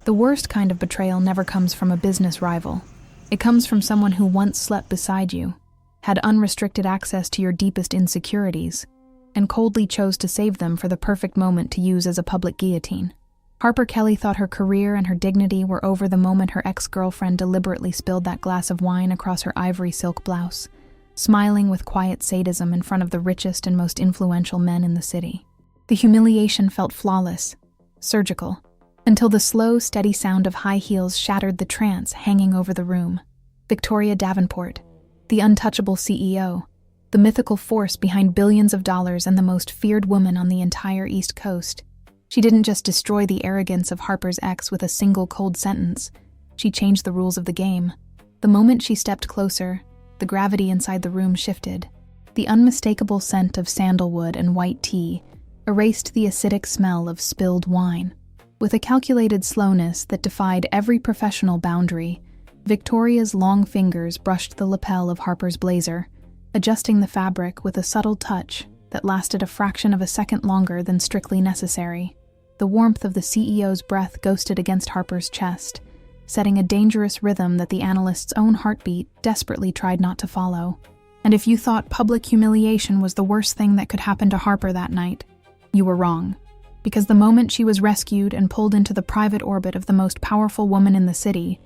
The worst kind of betrayal never comes from a business rival. It comes from someone who once slept beside you, had unrestricted access to your deepest insecurities, and coldly chose to save them for the perfect moment to use as a public guillotine. Harper Kelly thought her career and her dignity were over the moment her ex-girlfriend deliberately spilled that glass of wine across her ivory silk blouse, smiling with quiet sadism in front of the richest and most influential men in the city. The humiliation felt flawless, surgical, until the slow, steady sound of high heels shattered the trance hanging over the room. Victoria Davenport, the untouchable CEO, the mythical force behind billions of dollars and the most feared woman on the entire East Coast. She didn't just destroy the arrogance of Harper's ex with a single cold sentence. She changed the rules of the game. The moment she stepped closer, the gravity inside the room shifted. The unmistakable scent of sandalwood and white tea erased the acidic smell of spilled wine. With a calculated slowness that defied every professional boundary, Victoria's long fingers brushed the lapel of Harper's blazer, adjusting the fabric with a subtle touch that lasted a fraction of a second longer than strictly necessary. The warmth of the CEO's breath ghosted against Harper's chest, setting a dangerous rhythm that the analyst's own heartbeat desperately tried not to follow. And if you thought public humiliation was the worst thing that could happen to Harper that night, you were wrong. Because the moment she was rescued and pulled into the private orbit of the most powerful woman in the city,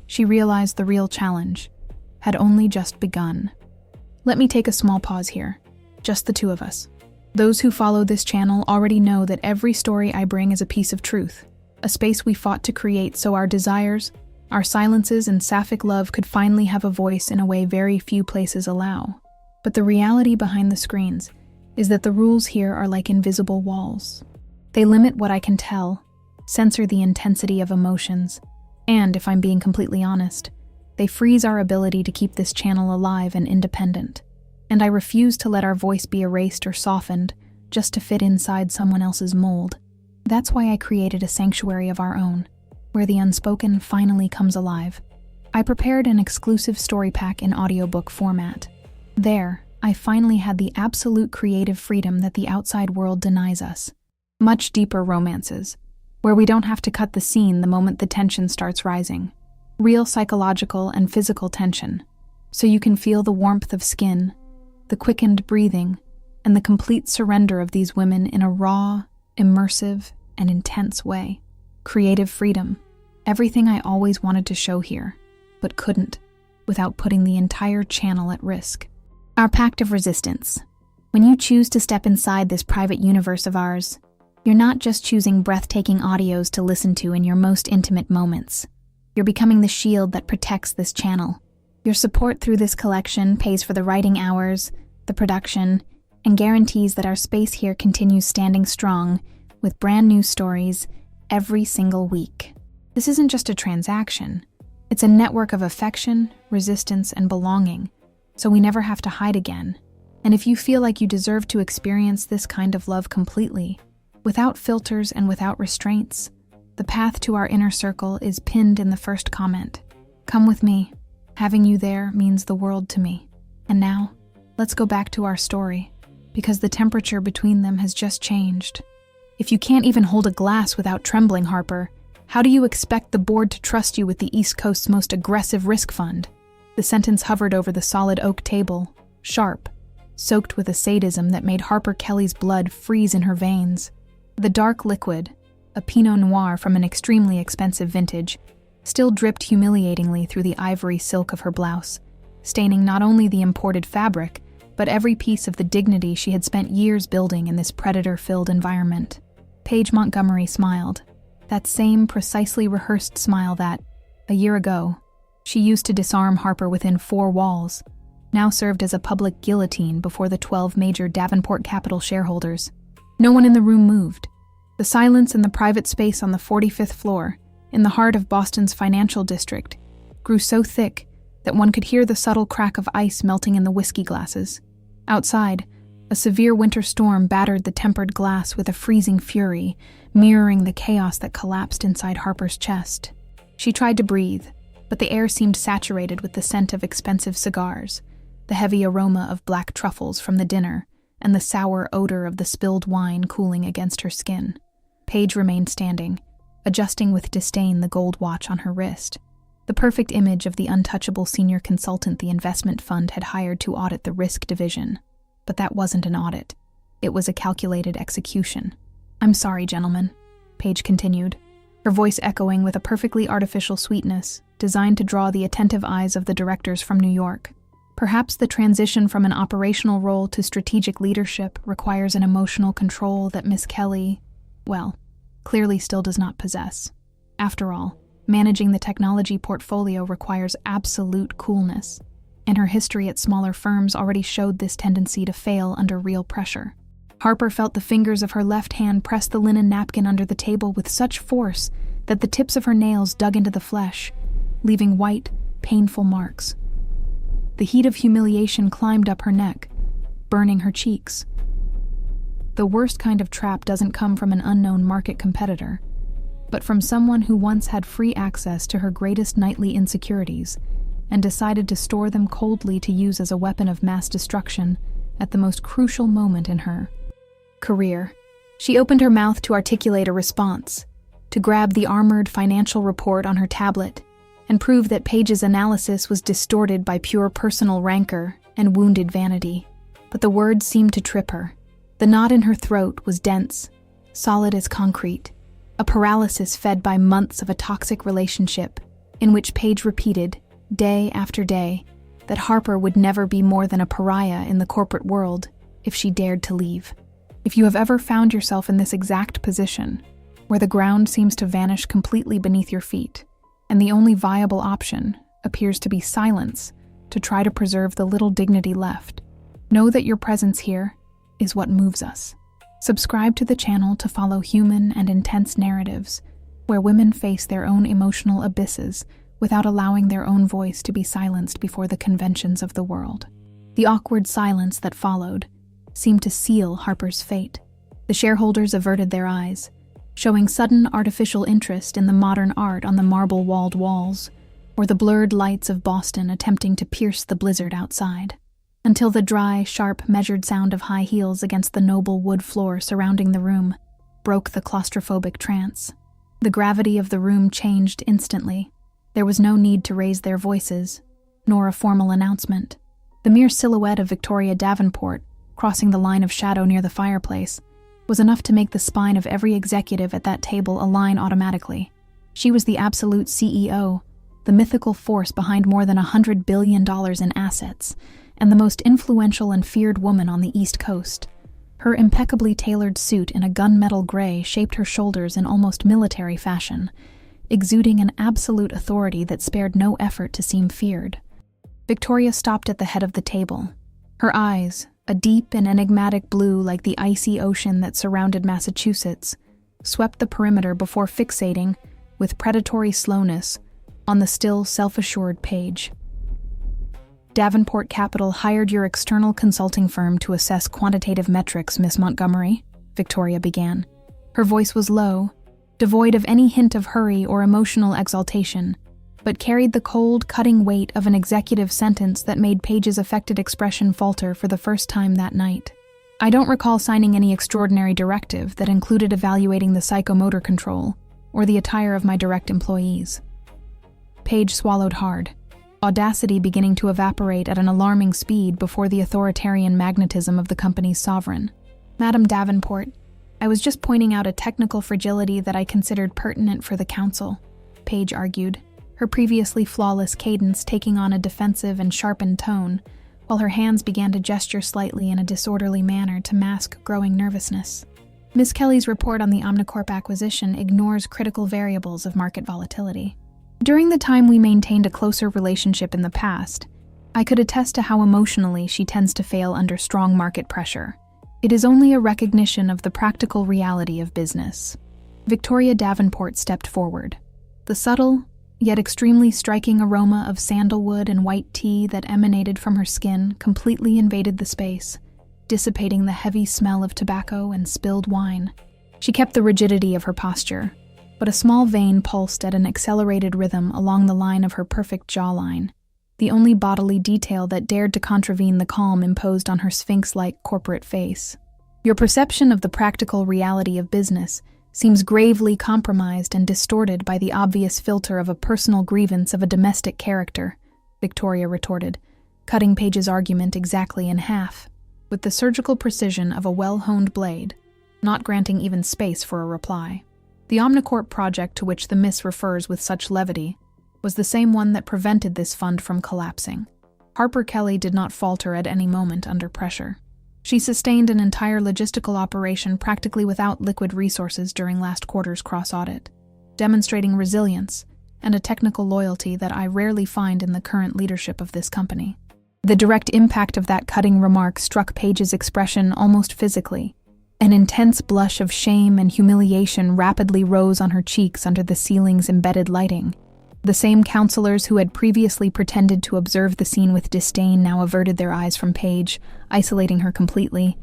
she realized the real challenge had only just begun. Let me take a small pause here. Just the two of us. Those who follow this channel already know that every story I bring is a piece of truth, a space we fought to create so our desires, our silences, and Sapphic love could finally have a voice in a way very few places allow. But the reality behind the screens is that the rules here are like invisible walls. They limit what I can tell, censor the intensity of emotions, and, if I'm being completely honest, they freeze our ability to keep this channel alive and independent. And I refuse to let our voice be erased or softened just to fit inside someone else's mold. That's why I created a sanctuary of our own, where the unspoken finally comes alive. I prepared an exclusive story pack in audiobook format. There, I finally had the absolute creative freedom that the outside world denies us. Much deeper romances, where we don't have to cut the scene the moment the tension starts rising. Real psychological and physical tension, so you can feel the warmth of skin, the quickened breathing, and the complete surrender of these women in a raw, immersive, and intense way. Creative freedom. Everything I always wanted to show here, but couldn't, without putting the entire channel at risk. Our pact of resistance. When you choose to step inside this private universe of ours, you're not just choosing breathtaking audios to listen to in your most intimate moments. You're becoming the shield that protects this channel. Your support through this collection pays for the writing hours, the production, and guarantees that our space here continues standing strong with brand new stories every single week. This isn't just a transaction. It's a network of affection, resistance, and belonging, so we never have to hide again. And if you feel like you deserve to experience this kind of love completely, without filters and without restraints, the path to our inner circle is pinned in the first comment. Come with me. Having you there means the world to me. And now, let's go back to our story, because the temperature between them has just changed. If you can't even hold a glass without trembling, Harper, how do you expect the board to trust you with the East Coast's most aggressive risk fund? The sentence hovered over the solid oak table, sharp, soaked with a sadism that made Harper Kelly's blood freeze in her veins. The dark liquid, a Pinot Noir from an extremely expensive vintage, still dripped humiliatingly through the ivory silk of her blouse, staining not only the imported fabric, but every piece of the dignity she had spent years building in this predator-filled environment. Paige Montgomery smiled, that same precisely rehearsed smile that, a year ago, she used to disarm Harper within 4 walls, now served as a public guillotine before the 12 major Davenport Capital shareholders. No one in the room moved. The silence in the private space on the 45th floor, in the heart of Boston's financial district, grew so thick that one could hear the subtle crack of ice melting in the whiskey glasses. Outside, a severe winter storm battered the tempered glass with a freezing fury, mirroring the chaos that collapsed inside Harper's chest. She tried to breathe, but the air seemed saturated with the scent of expensive cigars, the heavy aroma of black truffles from the dinner, and the sour odor of the spilled wine cooling against her skin. Paige remained standing, adjusting with disdain the gold watch on her wrist. The perfect image of the untouchable senior consultant the investment fund had hired to audit the risk division. But that wasn't an audit. It was a calculated execution. "I'm sorry, gentlemen," Paige continued, her voice echoing with a perfectly artificial sweetness designed to draw the attentive eyes of the directors from New York. Perhaps the transition from an operational role to strategic leadership requires an emotional control that Miss Kelly, well, clearly still does not possess. After all, managing the technology portfolio requires absolute coolness, and her history at smaller firms already showed this tendency to fail under real pressure. Harper felt the fingers of her left hand press the linen napkin under the table with such force that the tips of her nails dug into the flesh, leaving white, painful marks. The heat of humiliation climbed up her neck, burning her cheeks. The worst kind of trap doesn't come from an unknown market competitor, but from someone who once had free access to her greatest nightly insecurities and decided to store them coldly to use as a weapon of mass destruction at the most crucial moment in her career. She opened her mouth to articulate a response, to grab the armored financial report on her tablet and prove that Paige's analysis was distorted by pure personal rancor and wounded vanity. But the words seemed to trip her. The knot in her throat was dense, solid as concrete, a paralysis fed by months of a toxic relationship in which Paige repeated, day after day, that Harper would never be more than a pariah in the corporate world if she dared to leave. If you have ever found yourself in this exact position, where the ground seems to vanish completely beneath your feet, and the only viable option appears to be silence to try to preserve the little dignity left, know that your presence here is what moves us. Subscribe to the channel to follow human and intense narratives where women face their own emotional abysses without allowing their own voice to be silenced before the conventions of the world. The awkward silence that followed seemed to seal Harper's fate. The shareholders averted their eyes, showing sudden artificial interest in the modern art on the marble-walled walls, or the blurred lights of Boston attempting to pierce the blizzard outside, until the dry, sharp, measured sound of high heels against the noble wood floor surrounding the room broke the claustrophobic trance. The gravity of the room changed instantly. There was no need to raise their voices, nor a formal announcement. The mere silhouette of Victoria Davenport, crossing the line of shadow near the fireplace, was enough to make the spine of every executive at that table align automatically. She was the absolute CEO, the mythical force behind more than $100 billion in assets, and the most influential and feared woman on the East Coast. Her impeccably tailored suit in a gunmetal gray shaped her shoulders in almost military fashion, exuding an absolute authority that spared no effort to seem feared. Victoria stopped at the head of the table. Her eyes, a deep and enigmatic blue like the icy ocean that surrounded Massachusetts, swept the perimeter before fixating, with predatory slowness, on the still self-assured Paige. "Davenport Capital hired your external consulting firm to assess quantitative metrics, Miss Montgomery," Victoria began. Her voice was low, devoid of any hint of hurry or emotional exaltation, but carried the cold, cutting weight of an executive sentence that made Paige's affected expression falter for the first time that night. "I don't recall signing any extraordinary directive that included evaluating the psychomotor control or the attire of my direct employees." Paige swallowed hard, audacity beginning to evaporate at an alarming speed before the authoritarian magnetism of the company's sovereign. "Madam Davenport, I was just pointing out a technical fragility that I considered pertinent for the council," Paige argued, her previously flawless cadence taking on a defensive and sharpened tone, while her hands began to gesture slightly in a disorderly manner to mask growing nervousness. "Miss Kelly's report on the Omnicorp acquisition ignores critical variables of market volatility. During the time we maintained a closer relationship in the past, I could attest to how emotionally she tends to fail under strong market pressure. It is only a recognition of the practical reality of business." Victoria Davenport stepped forward. The subtle, yet extremely striking aroma of sandalwood and white tea that emanated from her skin completely invaded the space, dissipating the heavy smell of tobacco and spilled wine. She kept the rigidity of her posture, but a small vein pulsed at an accelerated rhythm along the line of her perfect jawline, the only bodily detail that dared to contravene the calm imposed on her sphinx-like corporate face. "Your perception of the practical reality of business seems gravely compromised and distorted by the obvious filter of a personal grievance of a domestic character," Victoria retorted, cutting Paige's argument exactly in half, with the surgical precision of a well-honed blade, not granting even space for a reply. The Omnicorp project to which the Miss refers with such levity was the same one that prevented this fund from collapsing. Harper Kelly did not falter at any moment under pressure. She sustained an entire logistical operation practically without liquid resources during last quarter's cross-audit, demonstrating resilience and a technical loyalty that I rarely find in the current leadership of this company. The direct impact of that cutting remark struck Paige's expression almost physically. An intense blush of shame and humiliation rapidly rose on her cheeks under the ceiling's embedded lighting. The same counselors who had previously pretended to observe the scene with disdain now averted their eyes from Paige, isolating her completely.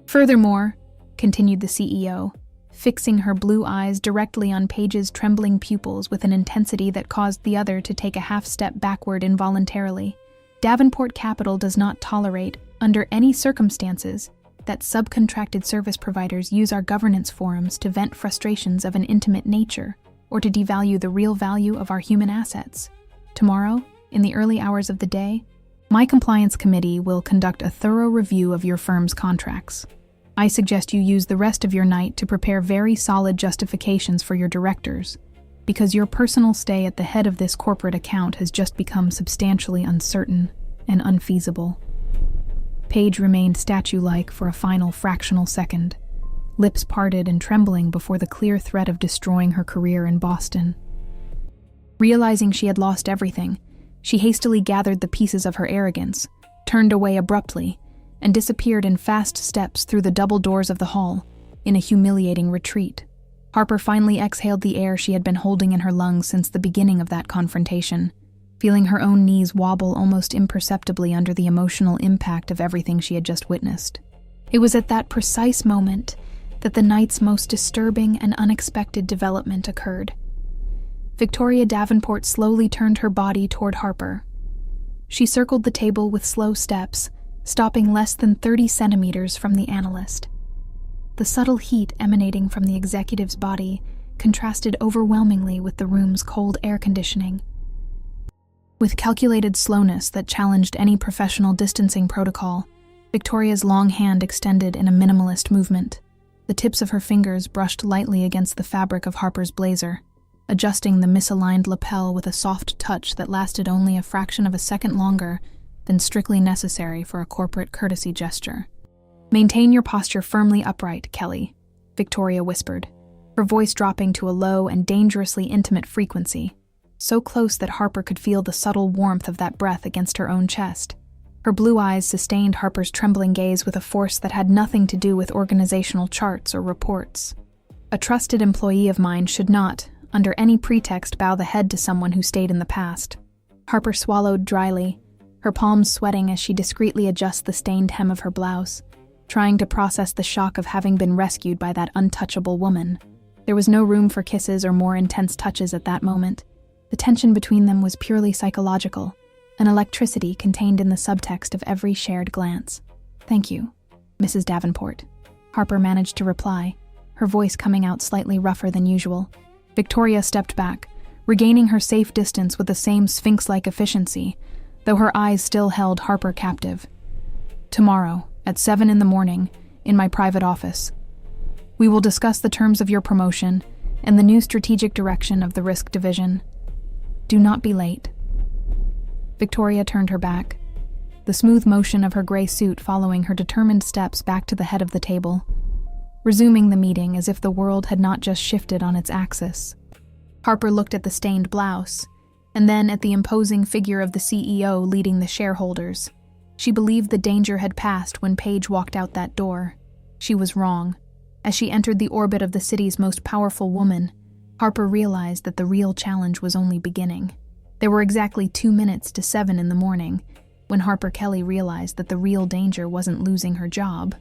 "Furthermore," continued the CEO, fixing her blue eyes directly on Paige's trembling pupils with an intensity that caused the other to take a half-step backward involuntarily, "Davenport Capital does not tolerate, under any circumstances, that subcontracted service providers use our governance forums to vent frustrations of an intimate nature, or to devalue the real value of our human assets. Tomorrow, in the early hours of the day, my compliance committee will conduct a thorough review of your firm's contracts. I suggest you use the rest of your night to prepare very solid justifications for your directors, because your personal stay at the head of this corporate account has just become substantially uncertain and unfeasible." Paige remained statue-like for a final fractional second, lips parted and trembling before the clear threat of destroying her career in Boston. Realizing she had lost everything, she hastily gathered the pieces of her arrogance, turned away abruptly, and disappeared in fast steps through the double doors of the hall, in a humiliating retreat. Harper finally exhaled the air she had been holding in her lungs since the beginning of that confrontation, feeling her own knees wobble almost imperceptibly under the emotional impact of everything she had just witnessed. It was at that precise moment that the night's most disturbing and unexpected development occurred. Victoria Davenport slowly turned her body toward Harper. She circled the table with slow steps, stopping less than 30 centimeters from the analyst. The subtle heat emanating from the executive's body contrasted overwhelmingly with the room's cold air conditioning. With calculated slowness that challenged any professional distancing protocol, Victoria's long hand extended in a minimalist movement. The tips of her fingers brushed lightly against the fabric of Harper's blazer, adjusting the misaligned lapel with a soft touch that lasted only a fraction of a second longer than strictly necessary for a corporate courtesy gesture. "Maintain your posture firmly upright, Kelly," Victoria whispered, her voice dropping to a low and dangerously intimate frequency, so close that Harper could feel the subtle warmth of that breath against her own chest. Her blue eyes sustained Harper's trembling gaze with a force that had nothing to do with organizational charts or reports. A trusted employee of mine should not, under any pretext, bow the head to someone who stayed in the past. Harper swallowed dryly, her palms sweating as she discreetly adjusted the stained hem of her blouse, trying to process the shock of having been rescued by that untouchable woman. There was no room for kisses or more intense touches at that moment. The tension between them was purely psychological, an electricity contained in the subtext of every shared glance. "Thank you, Mrs. Davenport," Harper managed to reply, her voice coming out slightly rougher than usual. Victoria stepped back, regaining her safe distance with the same sphinx-like efficiency, though her eyes still held Harper captive. "Tomorrow, at 7 in the morning, in my private office. We will discuss the terms of your promotion and the new strategic direction of the risk division. Do not be late." Victoria turned her back, the smooth motion of her gray suit following her determined steps back to the head of the table, resuming the meeting as if the world had not just shifted on its axis. Harper looked at the stained blouse, and then at the imposing figure of the CEO leading the shareholders. She believed the danger had passed when Paige walked out that door. She was wrong. As she entered the orbit of the city's most powerful woman, Harper realized that the real challenge was only beginning. There were exactly 2 minutes to 7 in the morning when Harper Kelly realized that the real danger wasn't losing her job,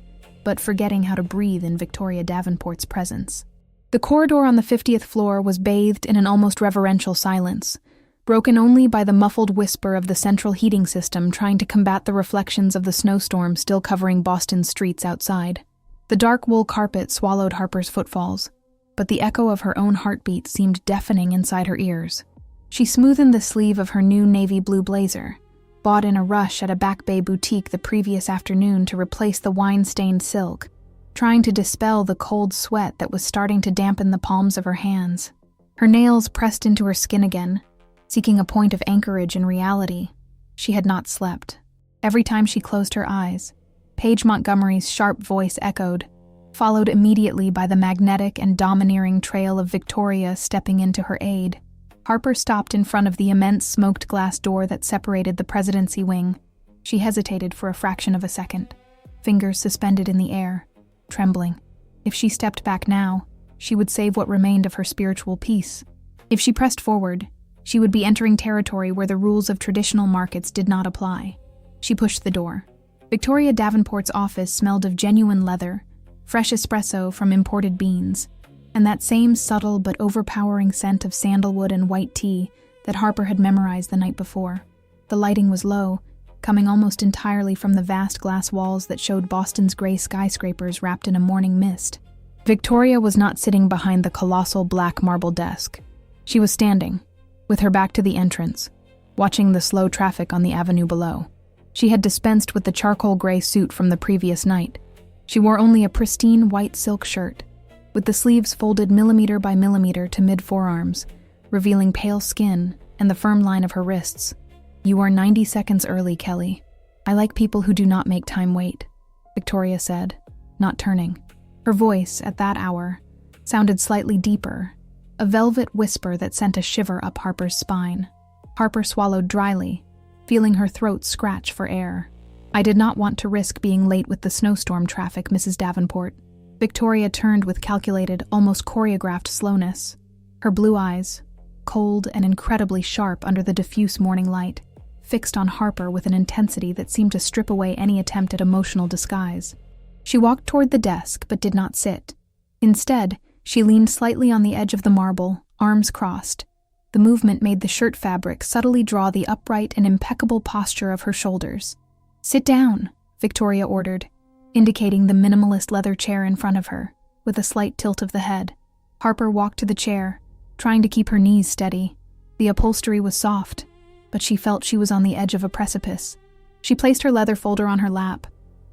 but forgetting how to breathe in Victoria Davenport's presence. The corridor on the 50th floor was bathed in an almost reverential silence, broken only by the muffled whisper of the central heating system trying to combat the reflections of the snowstorm still covering Boston's streets outside. The dark wool carpet swallowed Harper's footfalls, but the echo of her own heartbeat seemed deafening inside her ears. She smoothened the sleeve of her new navy blue blazer, bought in a rush at a Back Bay boutique the previous afternoon to replace the wine-stained silk, trying to dispel the cold sweat that was starting to dampen the palms of her hands. Her nails pressed into her skin again, seeking a point of anchorage in reality. She had not slept. Every time she closed her eyes, Paige Montgomery's sharp voice echoed, followed immediately by the magnetic and domineering trail of Victoria stepping in to her aid. Harper stopped in front of the immense smoked glass door that separated the presidency wing. She hesitated for a fraction of a second, fingers suspended in the air, trembling. If she stepped back now, she would save what remained of her spiritual peace. If she pressed forward, she would be entering territory where the rules of traditional markets did not apply. She pushed the door. Victoria Davenport's office smelled of genuine leather, fresh espresso from imported beans, and that same subtle but overpowering scent of sandalwood and white tea that Harper had memorized the night before. The lighting was low, coming almost entirely from the vast glass walls that showed Boston's gray skyscrapers wrapped in a morning mist. Victoria was not sitting behind the colossal black marble desk. She was standing, with her back to the entrance, watching the slow traffic on the avenue below. She had dispensed with the charcoal gray suit from the previous night. She wore only a pristine white silk shirt, with the sleeves folded millimeter by millimeter to mid-forearms, revealing pale skin and the firm line of her wrists. "You are 90 seconds early, Kelly. I like people who do not make time wait," Victoria said, not turning. Her voice, at that hour, sounded slightly deeper, a velvet whisper that sent a shiver up Harper's spine. Harper swallowed dryly, feeling her throat scratch for air. "I did not want to risk being late with the snowstorm traffic, Mrs. Davenport." Victoria turned with calculated, almost choreographed slowness. Her blue eyes, cold and incredibly sharp under the diffuse morning light, fixed on Harper with an intensity that seemed to strip away any attempt at emotional disguise. She walked toward the desk but did not sit. Instead, she leaned slightly on the edge of the marble, arms crossed. The movement made the shirt fabric subtly draw the upright and impeccable posture of her shoulders. "Sit down," Victoria ordered, indicating the minimalist leather chair in front of her, with a slight tilt of the head. Harper walked to the chair, trying to keep her knees steady. The upholstery was soft, but she felt she was on the edge of a precipice. She placed her leather folder on her lap,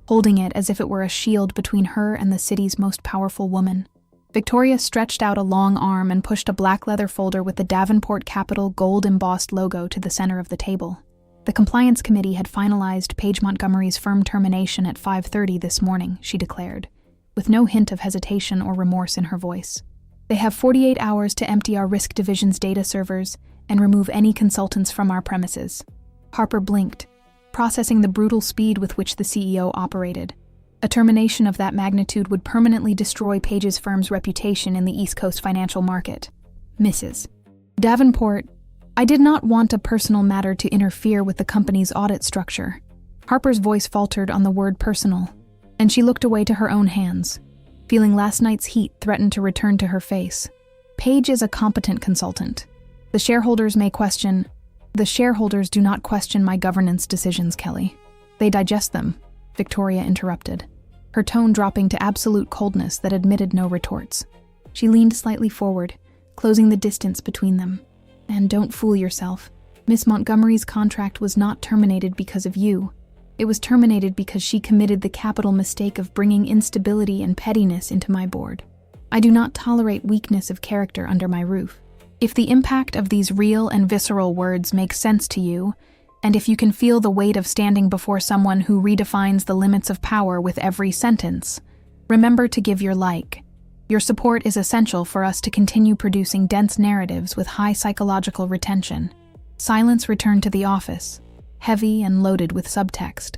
holding it as if it were a shield between her and the city's most powerful woman. Victoria stretched out a long arm and pushed a black leather folder with the Davenport Capital gold-embossed logo to the center of the table. The compliance committee had finalized Paige Montgomery's firm termination at 5:30 this morning, she declared, with no hint of hesitation or remorse in her voice. "They have 48 hours to empty our risk division's data servers and remove any consultants from our premises." Harper blinked, processing the brutal speed with which the CEO operated. A termination of that magnitude would permanently destroy Paige's firm's reputation in the East Coast financial market. "Mrs. Davenport, I did not want a personal matter to interfere with the company's audit structure." Harper's voice faltered on the word personal, and she looked away to her own hands, feeling last night's heat threaten to return to her face. "Paige is a competent consultant. The shareholders do not question my governance decisions, Kelly. They digest them," Victoria interrupted, her tone dropping to absolute coldness that admitted no retorts. She leaned slightly forward, closing the distance between them. "And don't fool yourself. Miss Montgomery's contract was not terminated because of you. It was terminated because she committed the capital mistake of bringing instability and pettiness into my board. I do not tolerate weakness of character under my roof. If the impact of these real and visceral words makes sense to you, and if you can feel the weight of standing before someone who redefines the limits of power with every sentence, remember to give your like. Your support is essential for us to continue producing dense narratives with high psychological retention." Silence returned to the office, heavy and loaded with subtext.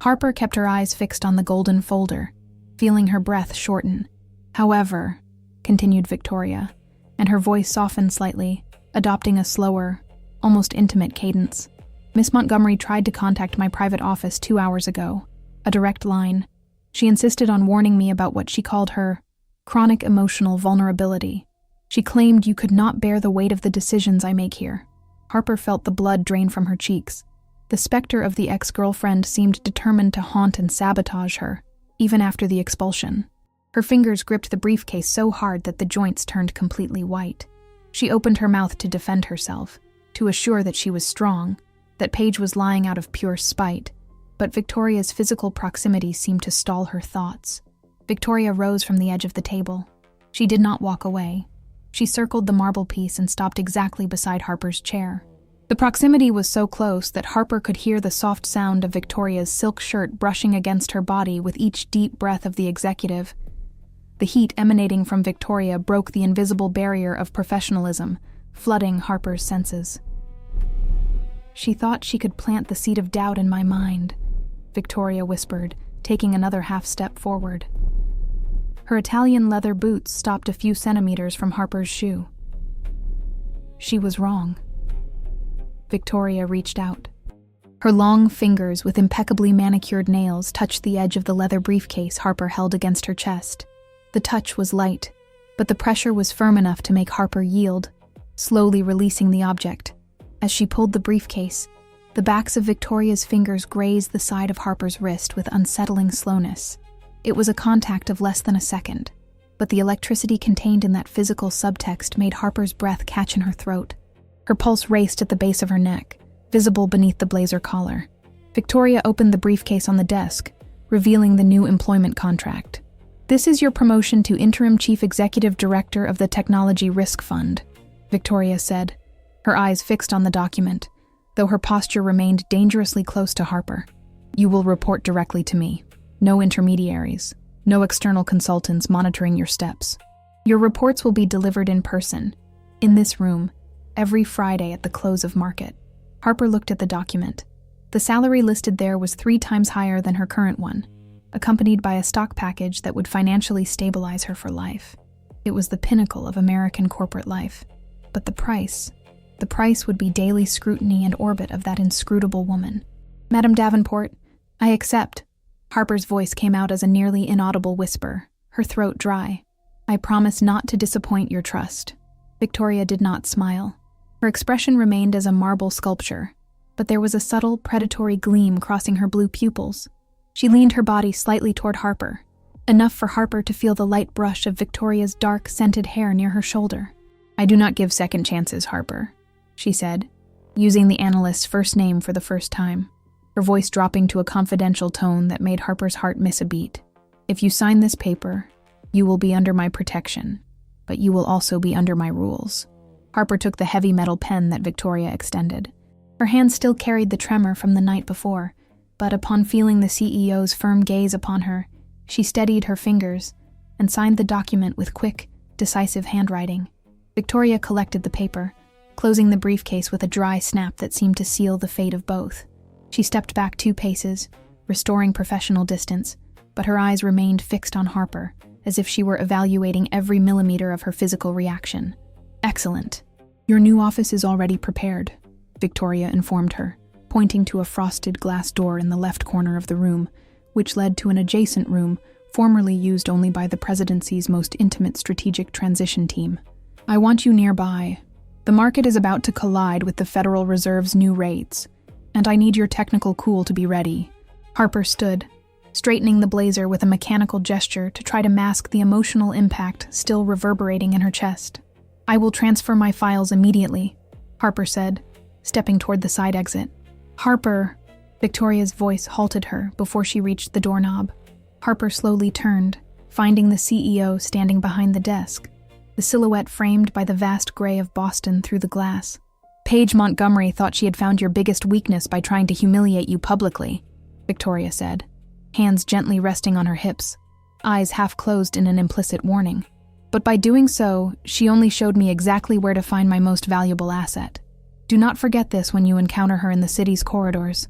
Harper kept her eyes fixed on the golden folder, feeling her breath shorten. "However," continued Victoria, and her voice softened slightly, adopting a slower, almost intimate cadence. "Miss Montgomery tried to contact my private office 2 hours ago, a direct line. She insisted on warning me about what she called her chronic emotional vulnerability. She claimed you could not bear the weight of the decisions I make here." Harper felt the blood drain from her cheeks. The specter of the ex-girlfriend seemed determined to haunt and sabotage her, even after the expulsion. Her fingers gripped the briefcase so hard that the joints turned completely white. She opened her mouth to defend herself, to assure that she was strong, that Paige was lying out of pure spite, but Victoria's physical proximity seemed to stall her thoughts. Victoria rose from the edge of the table. She did not walk away. She circled the marble piece and stopped exactly beside Harper's chair. The proximity was so close that Harper could hear the soft sound of Victoria's silk shirt brushing against her body with each deep breath of the executive. The heat emanating from Victoria broke the invisible barrier of professionalism, flooding Harper's senses. "She thought she could plant the seed of doubt in my mind," Victoria whispered, taking another half step forward. Her Italian leather boots stopped a few centimeters from Harper's shoe. She was wrong. Victoria reached out. Her long fingers with impeccably manicured nails touched the edge of the leather briefcase Harper held against her chest. The touch was light, but the pressure was firm enough to make Harper yield, slowly releasing the object. As she pulled the briefcase, the backs of Victoria's fingers grazed the side of Harper's wrist with unsettling slowness. It was a contact of less than a second, but the electricity contained in that physical subtext made Harper's breath catch in her throat. Her pulse raced at the base of her neck, visible beneath the blazer collar. Victoria opened the briefcase on the desk, revealing the new employment contract. "This is your promotion to Interim Chief Executive Director of the Technology Risk Fund," Victoria said, her eyes fixed on the document, though her posture remained dangerously close to Harper. "You will report directly to me. No intermediaries, no external consultants monitoring your steps. Your reports will be delivered in person, in this room, every Friday at the close of market." Harper looked at the document. The salary listed there was 3 times higher than her current one, accompanied by a stock package that would financially stabilize her for life. It was the pinnacle of American corporate life. But the price would be daily scrutiny and orbit of that inscrutable woman. "Madam Davenport, I accept." Harper's voice came out as a nearly inaudible whisper, her throat dry. "I promise not to disappoint your trust." Victoria did not smile. Her expression remained as a marble sculpture, but there was a subtle, predatory gleam crossing her blue pupils. She leaned her body slightly toward Harper, enough for Harper to feel the light brush of Victoria's dark, scented hair near her shoulder. "I do not give second chances, Harper," she said, using the analyst's first name for the first time, her voice dropping to a confidential tone that made Harper's heart miss a beat. "If you sign this paper, you will be under my protection, but you will also be under my rules." Harper took the heavy metal pen that Victoria extended. Her hand still carried the tremor from the night before, but upon feeling the CEO's firm gaze upon her, she steadied her fingers and signed the document with quick, decisive handwriting. Victoria collected the paper, closing the briefcase with a dry snap that seemed to seal the fate of both. She stepped back 2 paces, restoring professional distance, but her eyes remained fixed on Harper, as if she were evaluating every millimeter of her physical reaction. "Excellent. Your new office is already prepared," Victoria informed her, pointing to a frosted glass door in the left corner of the room, which led to an adjacent room formerly used only by the presidency's most intimate strategic transition team. "I want you nearby. The market is about to collide with the Federal Reserve's new rates, and I need your technical cool to be ready." Harper stood, straightening the blazer with a mechanical gesture to try to mask the emotional impact still reverberating in her chest. "I will transfer my files immediately," Harper said, stepping toward the side exit. "Harper," Victoria's voice halted her before she reached the doorknob. Harper slowly turned, finding the CEO standing behind the desk, the silhouette framed by the vast gray of Boston through the glass. "Paige Montgomery thought she had found your biggest weakness by trying to humiliate you publicly," Victoria said, hands gently resting on her hips, eyes half closed in an implicit warning. "But by doing so, she only showed me exactly where to find my most valuable asset. Do not forget this when you encounter her in the city's corridors."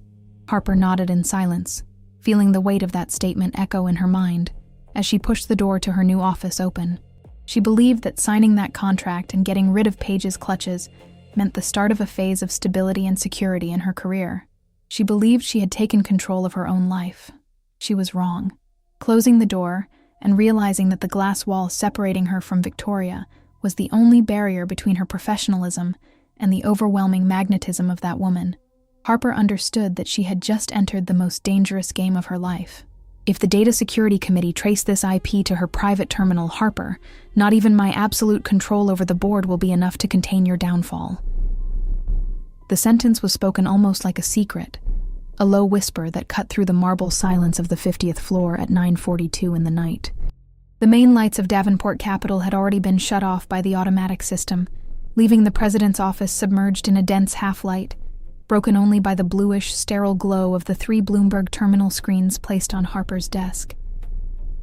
Harper nodded in silence, feeling the weight of that statement echo in her mind as she pushed the door to her new office open. She believed that signing that contract and getting rid of Paige's clutches meant the start of a phase of stability and security in her career. She believed she had taken control of her own life. She was wrong. Closing the door and realizing that the glass wall separating her from Victoria was the only barrier between her professionalism and the overwhelming magnetism of that woman, Harper understood that she had just entered the most dangerous game of her life. If the Data Security Committee traced this IP to her private terminal, Harper, not even my absolute control over the board will be enough to contain your downfall." The sentence was spoken almost like a secret, a low whisper that cut through the marble silence of the 50th floor at 9:42 in the night. The main lights of Davenport Capitol had already been shut off by the automatic system, leaving the president's office submerged in a dense half-light, broken only by the bluish, sterile glow of the 3 Bloomberg terminal screens placed on Harper's desk.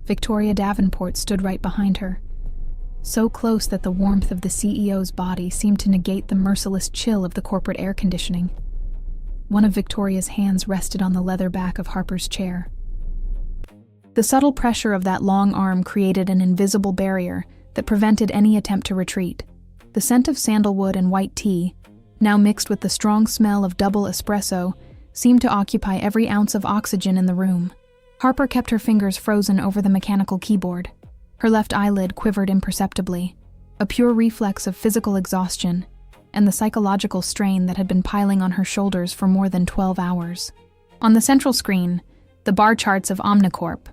Victoria Davenport stood right behind her, so close that the warmth of the CEO's body seemed to negate the merciless chill of the corporate air conditioning. One of Victoria's hands rested on the leather back of Harper's chair. The subtle pressure of that long arm created an invisible barrier that prevented any attempt to retreat. The scent of sandalwood and white tea, now mixed with the strong smell of double espresso, seemed to occupy every ounce of oxygen in the room. Harper kept her fingers frozen over the mechanical keyboard. Her left eyelid quivered imperceptibly, a pure reflex of physical exhaustion and the psychological strain that had been piling on her shoulders for more than 12 hours. On the central screen, the bar charts of Omnicorp,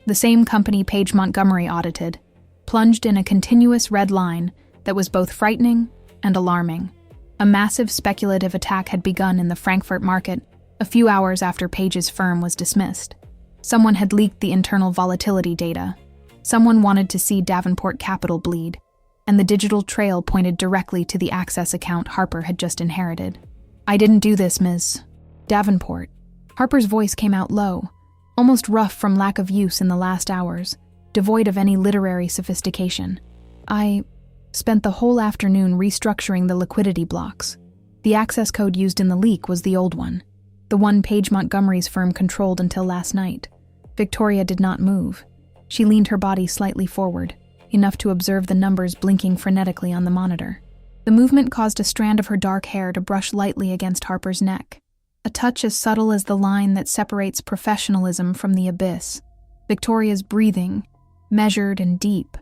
the same company Paige Montgomery audited, plunged in a continuous red line that was both frightening and alarming. A massive speculative attack had begun in the Frankfurt market a few hours after Paige's firm was dismissed. Someone had leaked the internal volatility data. Someone wanted to see Davenport Capital bleed, and the digital trail pointed directly to the Access account Harper had just inherited. "I didn't do this, Ms. Davenport." Harper's voice came out low, almost rough from lack of use in the last hours, devoid of any literary sophistication. "I spent the whole afternoon restructuring the liquidity blocks. The access code used in the leak was the old one, the one Paige Montgomery's firm controlled until last night." Victoria did not move. She leaned her body slightly forward, enough to observe the numbers blinking frenetically on the monitor. The movement caused a strand of her dark hair to brush lightly against Harper's neck, a touch as subtle as the line that separates professionalism from the abyss. Victoria's breathing, measured and deep,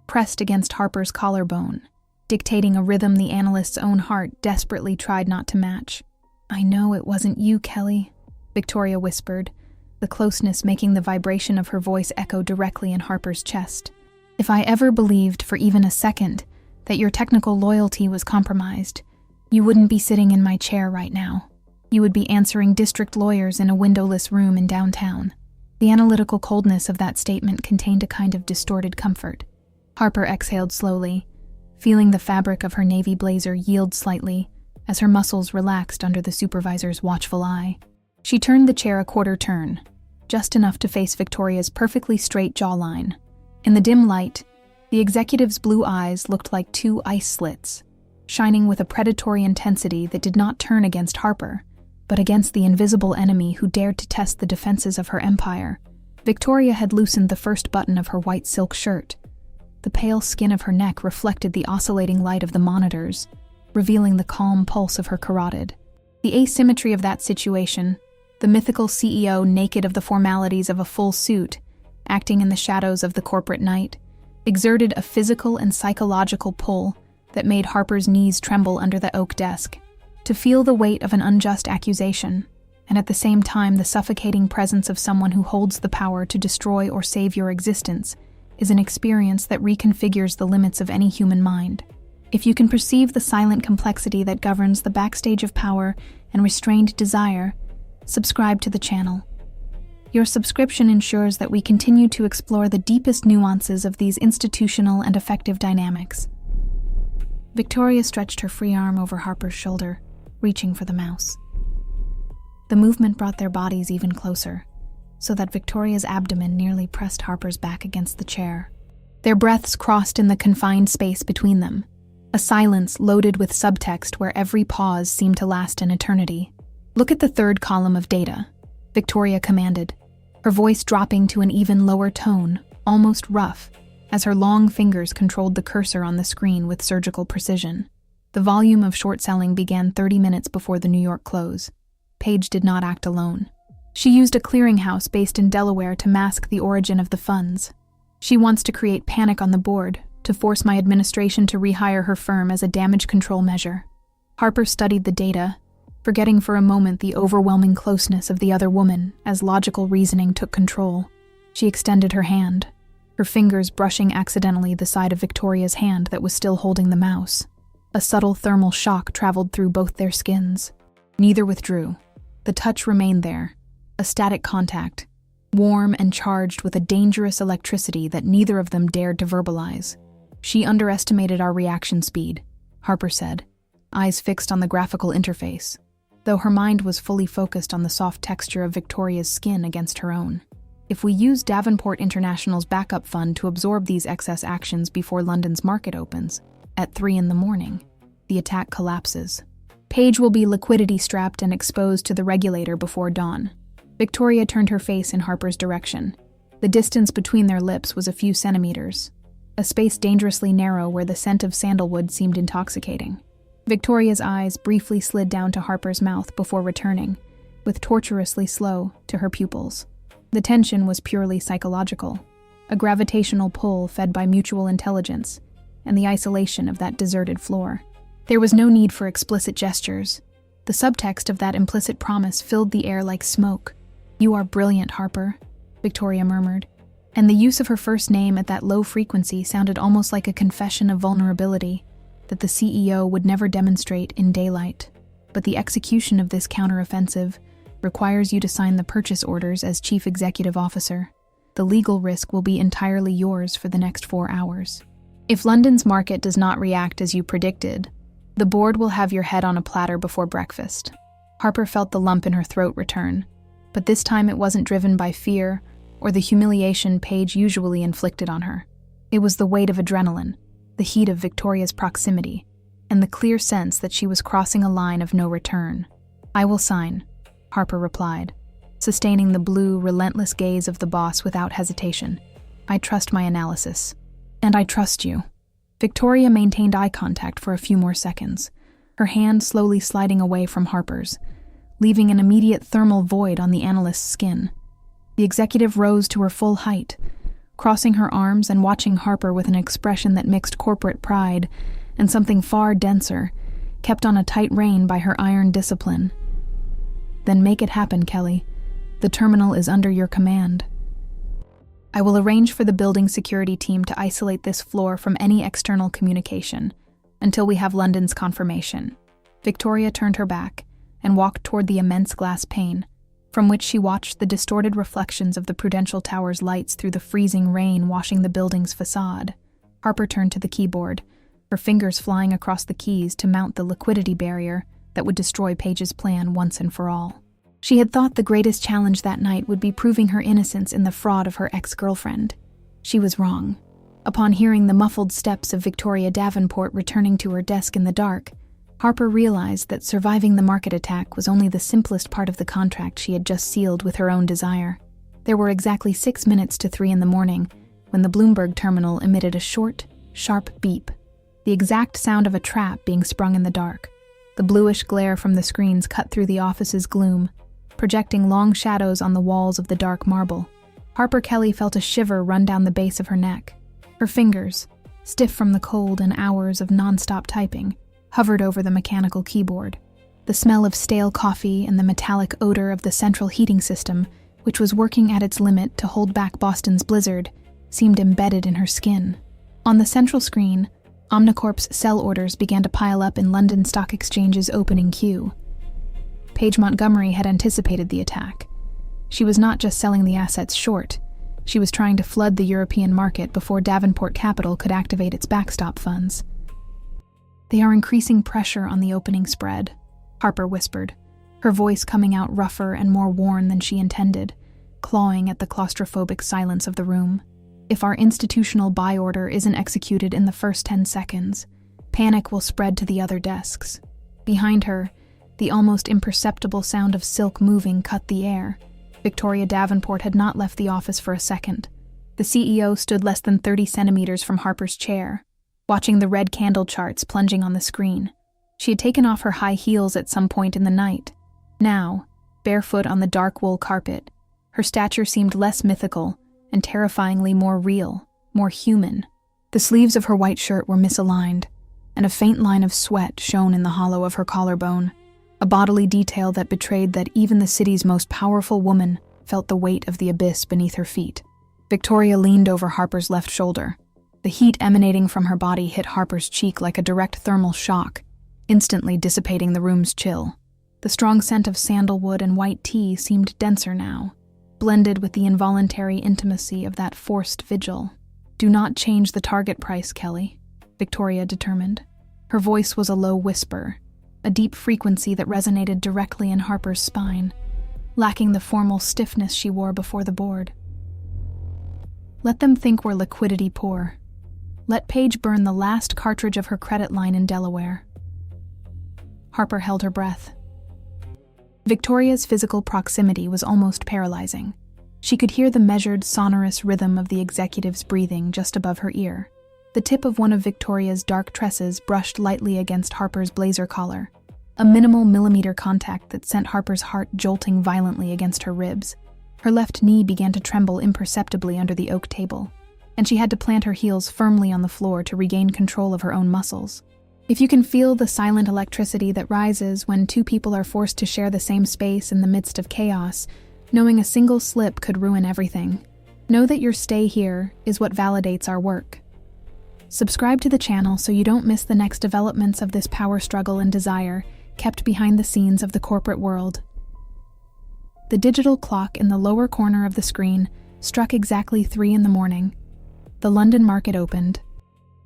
pressed against Harper's collarbone, dictating a rhythm the analyst's own heart desperately tried not to match. "I know it wasn't you, Kelly," Victoria whispered, the closeness making the vibration of her voice echo directly in Harper's chest. "If I ever believed for even a second that your technical loyalty was compromised, you wouldn't be sitting in my chair right now. You would be answering district lawyers in a windowless room in downtown." The analytical coldness of that statement contained a kind of distorted comfort. Harper exhaled slowly, feeling the fabric of her navy blazer yield slightly as her muscles relaxed under the supervisor's watchful eye. She turned the chair a quarter turn, just enough to face Victoria's perfectly straight jawline. In the dim light, the executive's blue eyes looked like 2 ice slits, shining with a predatory intensity that did not turn against Harper, but against the invisible enemy who dared to test the defenses of her empire. Victoria had loosened the first button of her white silk shirt. The pale skin of her neck reflected the oscillating light of the monitors, revealing the calm pulse of her carotid. The asymmetry of that situation, the mythical CEO naked of the formalities of a full suit, acting in the shadows of the corporate night, exerted a physical and psychological pull that made Harper's knees tremble under the oak desk. To feel the weight of an unjust accusation, and at the same time the suffocating presence of someone who holds the power to destroy or save your existence, is an experience that reconfigures the limits of any human mind. If you can perceive the silent complexity that governs the backstage of power and restrained desire, subscribe to the channel. Your subscription ensures that we continue to explore the deepest nuances of these institutional and effective dynamics. Victoria stretched her free arm over Harper's shoulder, reaching for the mouse. The movement brought their bodies even closer, so that Victoria's abdomen nearly pressed Harper's back against the chair. Their breaths crossed in the confined space between them, a silence loaded with subtext where every pause seemed to last an eternity. "Look at the third column of data," Victoria commanded, her voice dropping to an even lower tone, almost rough, as her long fingers controlled the cursor on the screen with surgical precision. The volume of short selling began 30 minutes before the New York close. Paige did not act alone. She used a clearinghouse based in Delaware to mask the origin of the funds. She wants to create panic on the board, to force my administration to rehire her firm as a damage control measure. Harper studied the data, forgetting for a moment the overwhelming closeness of the other woman as logical reasoning took control. She extended her hand, her fingers brushing accidentally the side of Victoria's hand that was still holding the mouse. A subtle thermal shock traveled through both their skins. Neither withdrew. The touch remained there, a static contact, warm and charged with a dangerous electricity that neither of them dared to verbalize. "She underestimated our reaction speed," Harper said, eyes fixed on the graphical interface, though her mind was fully focused on the soft texture of Victoria's skin against her own. "If we use Davenport International's backup fund to absorb these excess actions before London's market opens, at 3 a.m, the attack collapses. Paige will be liquidity-strapped and exposed to the regulator before dawn." Victoria turned her face in Harper's direction. The distance between their lips was a few centimeters, a space dangerously narrow where the scent of sandalwood seemed intoxicating. Victoria's eyes briefly slid down to Harper's mouth before returning, with tortuously slow, to her pupils. The tension was purely psychological, a gravitational pull fed by mutual intelligence and the isolation of that deserted floor. There was no need for explicit gestures. The subtext of that implicit promise filled the air like smoke. "You are brilliant, Harper," Victoria murmured, and the use of her first name at that low frequency sounded almost like a confession of vulnerability that the CEO would never demonstrate in daylight. "But the execution of this counteroffensive requires you to sign the purchase orders as Chief Executive Officer. The legal risk will be entirely yours for the next 4 hours. If London's market does not react as you predicted, the board will have your head on a platter before breakfast." Harper felt the lump in her throat return, but this time it wasn't driven by fear or the humiliation Paige usually inflicted on her. It was the weight of adrenaline, the heat of Victoria's proximity, and the clear sense that she was crossing a line of no return. "I will sign," Harper replied, sustaining the blue, relentless gaze of the boss without hesitation. "I trust my analysis. And I trust you." Victoria maintained eye contact for a few more seconds, her hand slowly sliding away from Harper's, leaving an immediate thermal void on the analyst's skin. The executive rose to her full height, crossing her arms and watching Harper with an expression that mixed corporate pride and something far denser, kept on a tight rein by her iron discipline. "Then make it happen, Kelly. The terminal is under your command. I will arrange for the building security team to isolate this floor from any external communication until we have London's confirmation." Victoria turned her back and walked toward the immense glass pane, from which she watched the distorted reflections of the Prudential Tower's lights through the freezing rain washing the building's facade. Harper turned to the keyboard, her fingers flying across the keys to mount the liquidity barrier that would destroy Paige's plan once and for all. She had thought the greatest challenge that night would be proving her innocence in the fraud of her ex-girlfriend. She was wrong. Upon hearing the muffled steps of Victoria Davenport returning to her desk in the dark, Harper realized that surviving the market attack was only the simplest part of the contract she had just sealed with her own desire. There were exactly 6 minutes to 3 a.m. when the Bloomberg terminal emitted a short, sharp beep, the exact sound of a trap being sprung in the dark. The bluish glare from the screens cut through the office's gloom, projecting long shadows on the walls of the dark marble. Harper Kelly felt a shiver run down the base of her neck. Her fingers, stiff from the cold and hours of non-stop typing, hovered over the mechanical keyboard. The smell of stale coffee and the metallic odor of the central heating system, which was working at its limit to hold back Boston's blizzard, seemed embedded in her skin. On the central screen, Omnicorp's sell orders began to pile up in London Stock Exchange's opening queue. Paige Montgomery had anticipated the attack. She was not just selling the assets short, she was trying to flood the European market before Davenport Capital could activate its backstop funds. "They are increasing pressure on the opening spread," Harper whispered, her voice coming out rougher and more worn than she intended, clawing at the claustrophobic silence of the room. "If our institutional buy order isn't executed in the first 10 seconds, panic will spread to the other desks." Behind her, the almost imperceptible sound of silk moving cut the air. Victoria Davenport had not left the office for a second. The CEO stood less than 30 centimeters from Harper's chair, watching the red candle charts plunging on the screen. She had taken off her high heels at some point in the night. Now, barefoot on the dark wool carpet, her stature seemed less mythical and terrifyingly more real, more human. The sleeves of her white shirt were misaligned, and a faint line of sweat shone in the hollow of her collarbone, a bodily detail that betrayed that even the city's most powerful woman felt the weight of the abyss beneath her feet. Victoria leaned over Harper's left shoulder. The heat emanating from her body hit Harper's cheek like a direct thermal shock, instantly dissipating the room's chill. The strong scent of sandalwood and white tea seemed denser now, blended with the involuntary intimacy of that forced vigil. "Do not change the target price, Kelly," Victoria determined. Her voice was a low whisper, a deep frequency that resonated directly in Harper's spine, lacking the formal stiffness she wore before the board. "Let them think we're liquidity poor. Let Paige burn the last cartridge of her credit line in Delaware." Harper held her breath. Victoria's physical proximity was almost paralyzing. She could hear the measured, sonorous rhythm of the executive's breathing just above her ear. The tip of one of Victoria's dark tresses brushed lightly against Harper's blazer collar, a minimal millimeter contact that sent Harper's heart jolting violently against her ribs. Her left knee began to tremble imperceptibly under the oak table, and she had to plant her heels firmly on the floor to regain control of her own muscles. If you can feel the silent electricity that rises when two people are forced to share the same space in the midst of chaos, knowing a single slip could ruin everything, know that your stay here is what validates our work. Subscribe to the channel so you don't miss the next developments of this power struggle and desire kept behind the scenes of the corporate world. The digital clock in the lower corner of the screen struck exactly 3 a.m. The London market opened.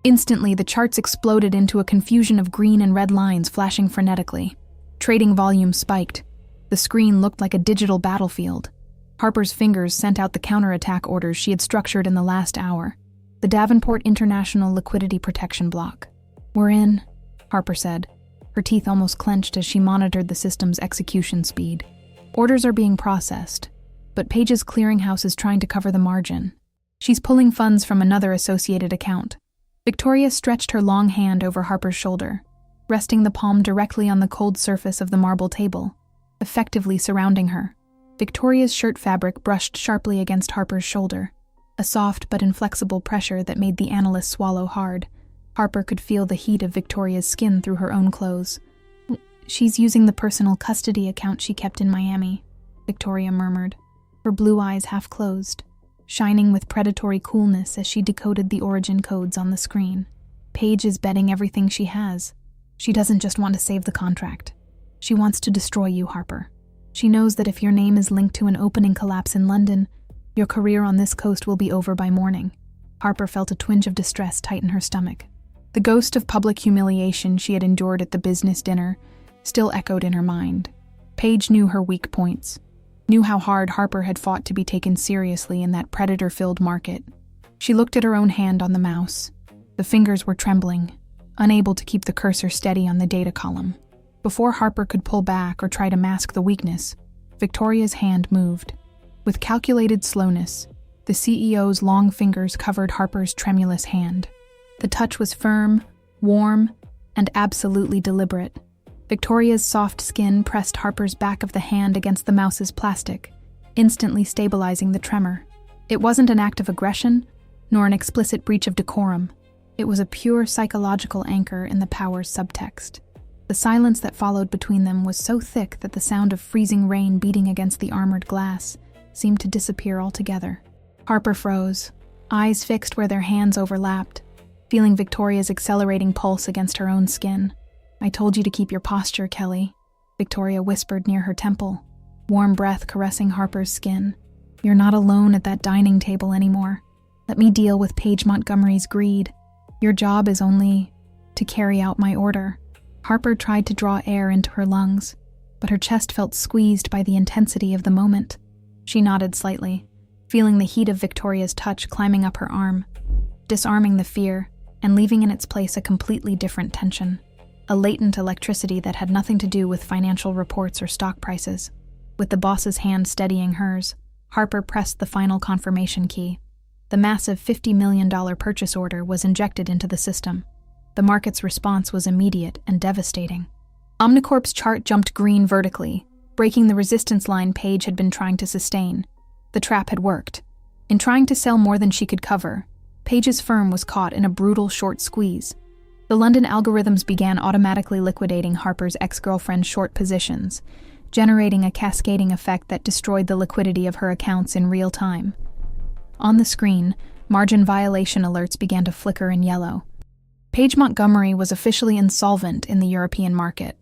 Instantly, the charts exploded into a confusion of green and red lines flashing frenetically. Trading volume spiked. The screen looked like a digital battlefield. Harper's fingers sent out the counterattack orders she had structured in the last hour. The Davenport International Liquidity Protection Block. "We're in," Harper said, her teeth almost clenched as she monitored the system's execution speed. "Orders are being processed, but Paige's clearinghouse is trying to cover the margin. She's pulling funds from another associated account." Victoria stretched her long hand over Harper's shoulder, resting the palm directly on the cold surface of the marble table, effectively surrounding her. Victoria's shirt fabric brushed sharply against Harper's shoulder, a soft but inflexible pressure that made the analyst swallow hard. Harper could feel the heat of Victoria's skin through her own clothes. "She's using the personal custody account she kept in Miami," Victoria murmured, her blue eyes half closed, shining with predatory coolness as she decoded the origin codes on the screen. "Paige is betting everything she has. She doesn't just want to save the contract. She wants to destroy you, Harper. She knows that if your name is linked to an opening collapse in London, your career on this coast will be over by morning." Harper felt a twinge of distress tighten her stomach. The ghost of public humiliation she had endured at the business dinner still echoed in her mind. Paige knew her weak points, knew how hard Harper had fought to be taken seriously in that predator-filled market. She looked at her own hand on the mouse. The fingers were trembling, unable to keep the cursor steady on the data column. Before Harper could pull back or try to mask the weakness, Victoria's hand moved. With calculated slowness, the CEO's long fingers covered Harper's tremulous hand. The touch was firm, warm, and absolutely deliberate. Victoria's soft skin pressed Harper's back of the hand against the mouse's plastic, instantly stabilizing the tremor. It wasn't an act of aggression, nor an explicit breach of decorum. It was a pure psychological anchor in the power's subtext. The silence that followed between them was so thick that the sound of freezing rain beating against the armored glass seemed to disappear altogether. Harper froze, eyes fixed where their hands overlapped, feeling Victoria's accelerating pulse against her own skin. "I told you to keep your posture, Kelly," Victoria whispered near her temple, warm breath caressing Harper's skin. "You're not alone at that dining table anymore. Let me deal with Paige Montgomery's greed. Your job is only to carry out my order." Harper tried to draw air into her lungs, but her chest felt squeezed by the intensity of the moment. She nodded slightly, feeling the heat of Victoria's touch climbing up her arm, disarming the fear and leaving in its place a completely different tension. A latent electricity that had nothing to do with financial reports or stock prices. With the boss's hand steadying hers, Harper pressed the final confirmation key. The massive $50 million purchase order was injected into the system. The market's response was immediate and devastating. Omnicorp's chart jumped green vertically, breaking the resistance line Paige had been trying to sustain. The trap had worked. In trying to sell more than she could cover, Paige's firm was caught in a brutal short squeeze. The London algorithms began automatically liquidating Harper's ex-girlfriend's short positions, generating a cascading effect that destroyed the liquidity of her accounts in real time. On the screen, margin violation alerts began to flicker in yellow. Paige Montgomery was officially insolvent in the European market.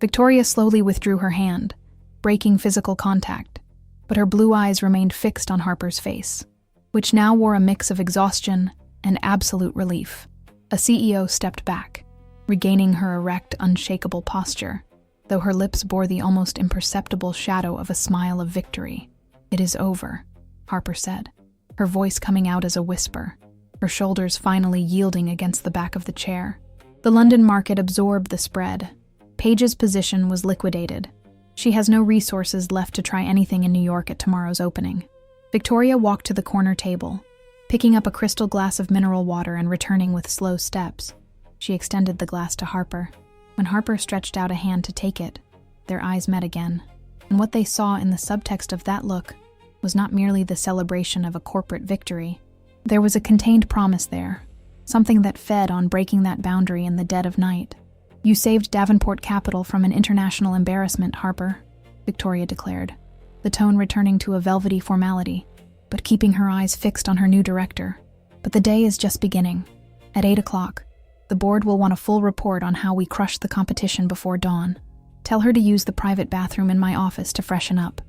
Victoria slowly withdrew her hand, breaking physical contact, but her blue eyes remained fixed on Harper's face, which now wore a mix of exhaustion and absolute relief. A CEO stepped back, regaining her erect, unshakable posture, though her lips bore the almost imperceptible shadow of a smile of victory. "It is over," Harper said, her voice coming out as a whisper, her shoulders finally yielding against the back of the chair. The London market absorbed the spread. Paige's position was liquidated. She has no resources left to try anything in New York at tomorrow's opening. Victoria walked to the corner table, picking up a crystal glass of mineral water and returning with slow steps. She extended the glass to Harper. When Harper stretched out a hand to take it, their eyes met again, and what they saw in the subtext of that look was not merely the celebration of a corporate victory. There was a contained promise there, something that fed on breaking that boundary in the dead of night. "You saved Davenport Capital from an international embarrassment, Harper," Victoria declared, the tone returning to a velvety formality, but keeping her eyes fixed on her new director. "But the day is just beginning. At 8 o'clock, the board will want a full report on how we crushed the competition before dawn. Tell her to use the private bathroom in my office to freshen up.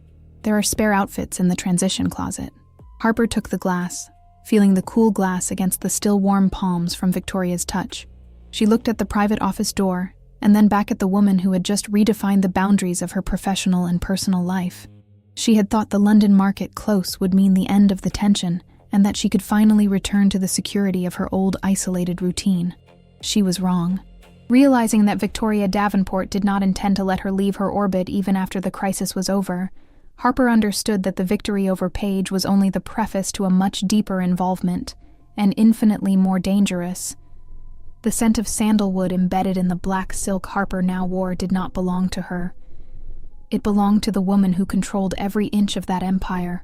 There are spare outfits in the transition closet." Harper took the glass, feeling the cool glass against the still warm palms from Victoria's touch. She looked at the private office door, and then back at the woman who had just redefined the boundaries of her professional and personal life. She had thought the London market close would mean the end of the tension, and that she could finally return to the security of her old isolated routine. She was wrong. Realizing that Victoria Davenport did not intend to let her leave her orbit even after the crisis was over, Harper understood that the victory over Paige was only the preface to a much deeper involvement, and infinitely more dangerous. The scent of sandalwood embedded in the black silk Harper now wore did not belong to her. It belonged to the woman who controlled every inch of that empire.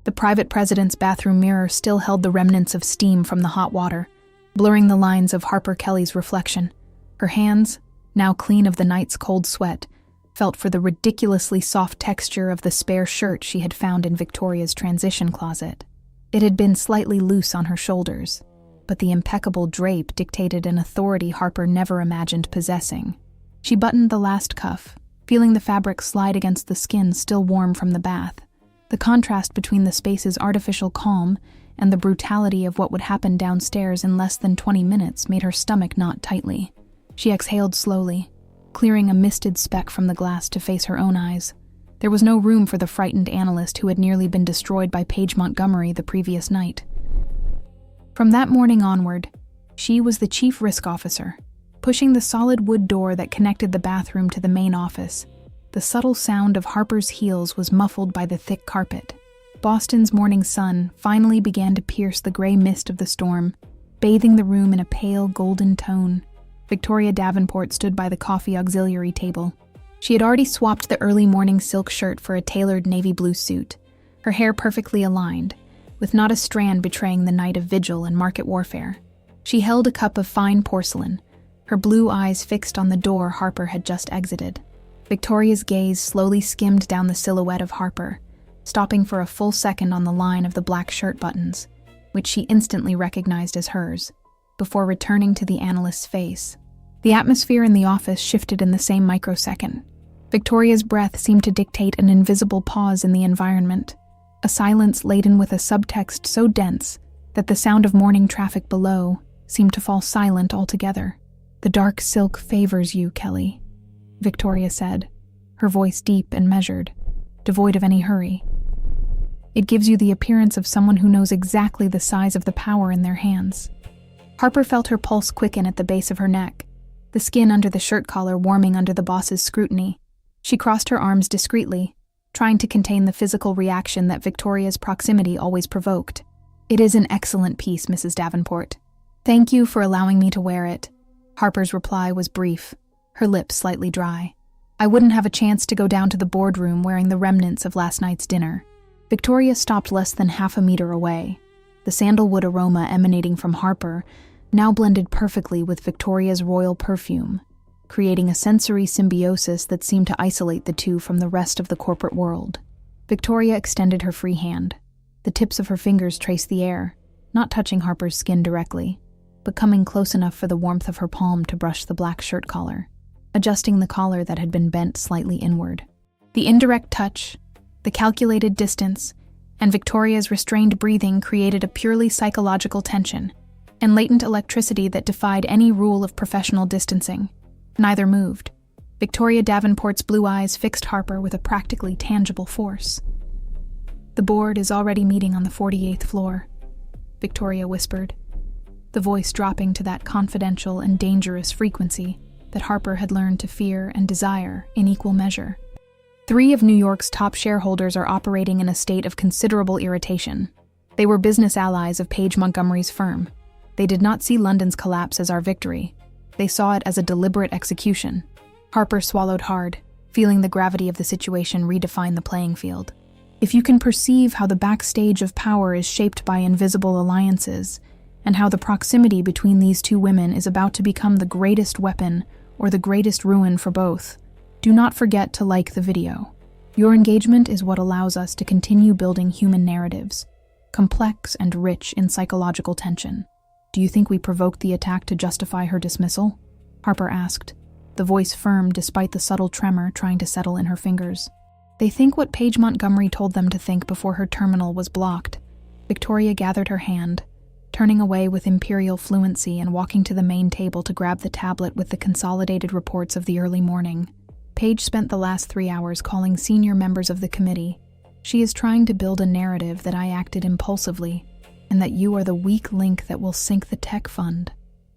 The private president's bathroom mirror still held the remnants of steam from the hot water, blurring the lines of Harper Kelly's reflection. Her hands, now clean of the night's cold sweat, felt for the ridiculously soft texture of the spare shirt she had found in Victoria's transition closet. It had been slightly loose on her shoulders, but the impeccable drape dictated an authority Harper never imagined possessing. She buttoned the last cuff, feeling the fabric slide against the skin still warm from the bath. The contrast between the space's artificial calm and the brutality of what would happen downstairs in less than 20 minutes made her stomach knot tightly. She exhaled slowly, clearing a misted speck from the glass to face her own eyes. There was no room for the frightened analyst who had nearly been destroyed by Paige Montgomery the previous night. From that morning onward, she was the chief risk officer, pushing the solid wood door that connected the bathroom to the main office. The subtle sound of Harper's heels was muffled by the thick carpet. Boston's morning sun finally began to pierce the gray mist of the storm, bathing the room in a pale golden tone. Victoria Davenport stood by the coffee auxiliary table. She had already swapped the early morning silk shirt for a tailored navy blue suit, her hair perfectly aligned, with not a strand betraying the night of vigil and market warfare. She held a cup of fine porcelain, her blue eyes fixed on the door Harper had just exited. Victoria's gaze slowly skimmed down the silhouette of Harper, stopping for a full second on the line of the black shirt buttons, which she instantly recognized as hers, before returning to the analyst's face. The atmosphere in the office shifted in the same microsecond. Victoria's breath seemed to dictate an invisible pause in the environment, a silence laden with a subtext so dense that the sound of morning traffic below seemed to fall silent altogether. "The dark silk favors you, Kelly," Victoria said, her voice deep and measured, devoid of any hurry. "It gives you the appearance of someone who knows exactly the size of the power in their hands." Harper felt her pulse quicken at the base of her neck, the skin under the shirt collar warming under the boss's scrutiny. She crossed her arms discreetly, trying to contain the physical reaction that Victoria's proximity always provoked. "It is an excellent piece, Mrs. Davenport. Thank you for allowing me to wear it." Harper's reply was brief, her lips slightly dry. "I wouldn't have a chance to go down to the boardroom wearing the remnants of last night's dinner." Victoria stopped less than half a meter away. The sandalwood aroma emanating from Harper now blended perfectly with Victoria's royal perfume, creating a sensory symbiosis that seemed to isolate the two from the rest of the corporate world. Victoria extended her free hand. The tips of her fingers traced the air, not touching Harper's skin directly, but coming close enough for the warmth of her palm to brush the black shirt collar, adjusting the collar that had been bent slightly inward. The indirect touch, the calculated distance, and Victoria's restrained breathing created a purely psychological tension and latent electricity that defied any rule of professional distancing. Neither moved. Victoria Davenport's blue eyes fixed Harper with a practically tangible force. "The board is already meeting on the 48th floor," Victoria whispered, the voice dropping to that confidential and dangerous frequency that Harper had learned to fear and desire in equal measure. 3 of New York's top shareholders are operating in a state of considerable irritation. They were business allies of Paige Montgomery's firm. They did not see London's collapse as our victory. They saw it as a deliberate execution. Harper swallowed hard, feeling the gravity of the situation redefine the playing field. If you can perceive how the backstage of power is shaped by invisible alliances, and how the proximity between these 2 women is about to become the greatest weapon or the greatest ruin for both, do not forget to like the video. Your engagement is what allows us to continue building human narratives, complex and rich in psychological tension. "Do you think we provoked the attack to justify her dismissal?" Harper asked, the voice firm despite the subtle tremor trying to settle in her fingers. "They think what Paige Montgomery told them to think before her terminal was blocked." Victoria gathered her hand, turning away with imperial fluency and walking to the main table to grab the tablet with the consolidated reports of the early morning. "Paige spent the last 3 hours calling senior members of the committee. She is trying to build a narrative that I acted impulsively, and that you are the weak link that will sink the tech fund."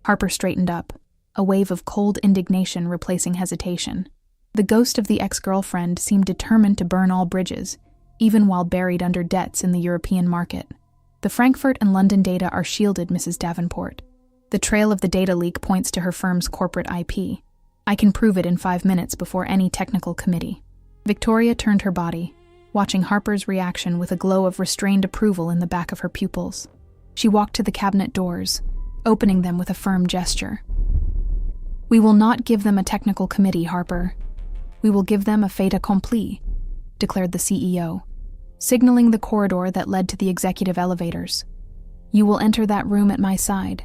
Harper straightened up, a wave of cold indignation replacing hesitation. The ghost of the ex-girlfriend seemed determined to burn all bridges, even while buried under debts in the European market. "The Frankfurt and London data are shielded, Mrs. Davenport. The trail of the data leak points to her firm's corporate IP. I can prove it in 5 minutes before any technical committee." Victoria turned her body, watching Harper's reaction with a glow of restrained approval in the back of her pupils. She walked to the cabinet doors, opening them with a firm gesture. "We will not give them a technical committee, Harper. We will give them a fait accompli," declared the CEO, signaling the corridor that led to the executive elevators. "You will enter that room at my side.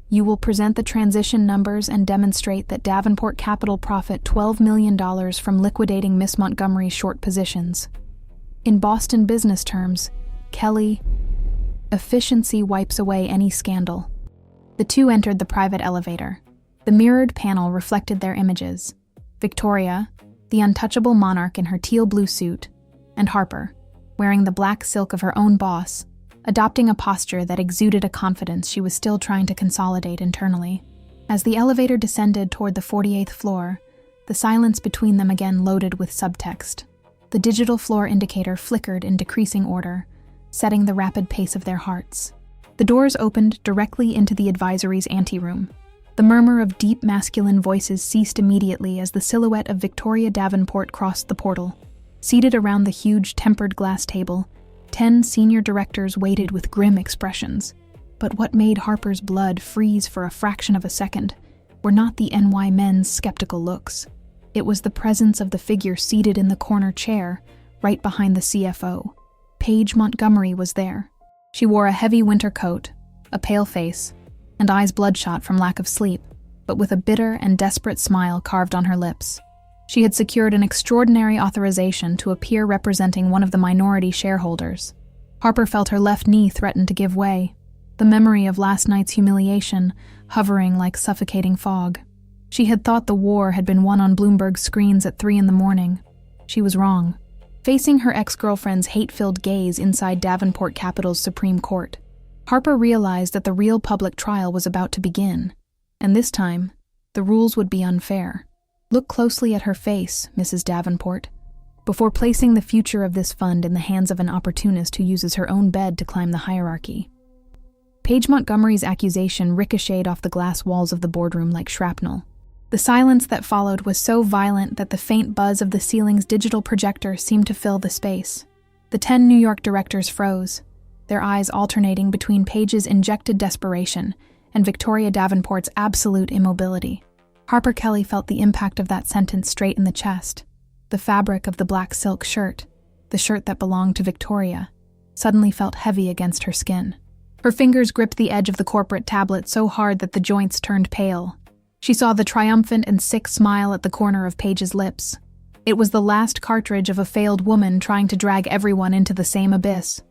You will present the transition numbers and demonstrate that Davenport Capital profit $12 million from liquidating Miss Montgomery's short positions. In Boston business terms, Kelly, efficiency wipes away any scandal." The 2 entered the private elevator. The mirrored panel reflected their images. Victoria, the untouchable monarch in her teal-blue suit, and Harper, wearing the black silk of her own boss, adopting a posture that exuded a confidence she was still trying to consolidate internally. As the elevator descended toward the 48th floor, the silence between them again loaded with subtext. The digital floor indicator flickered in decreasing order, setting the rapid pace of their hearts. The doors opened directly into the advisory's anteroom. The murmur of deep masculine voices ceased immediately as the silhouette of Victoria Davenport crossed the portal. Seated around the huge tempered glass table, 10 senior directors waited with grim expressions. But what made Harper's blood freeze for a fraction of a second were not the NY men's skeptical looks. It was the presence of the figure seated in the corner chair, right behind the CFO. Paige Montgomery was there. She wore a heavy winter coat, a pale face, and eyes bloodshot from lack of sleep, but with a bitter and desperate smile carved on her lips. She had secured an extraordinary authorization to appear representing one of the minority shareholders. Harper felt her left knee threaten to give way, the memory of last night's humiliation hovering like suffocating fog. She had thought the war had been won on Bloomberg's screens at 3 a.m. She was wrong. Facing her ex-girlfriend's hate-filled gaze inside Davenport Capital's Supreme Court, Harper realized that the real public trial was about to begin, and this time, the rules would be unfair. Look closely at her face, Mrs. Davenport, before placing the future of this fund in the hands of an opportunist who uses her own bed to climb the hierarchy. Paige Montgomery's accusation ricocheted off the glass walls of the boardroom like shrapnel. The silence that followed was so violent that the faint buzz of the ceiling's digital projector seemed to fill the space. The 10 New York directors froze, their eyes alternating between Paige's injected desperation and Victoria Davenport's absolute immobility. Harper Kelly felt the impact of that sentence straight in the chest. The fabric of the black silk shirt, the shirt that belonged to Victoria, suddenly felt heavy against her skin. Her fingers gripped the edge of the corporate tablet so hard that the joints turned pale. She saw the triumphant and sick smile at the corner of Paige's lips. It was the last cartridge of a failed woman trying to drag everyone into the same abyss.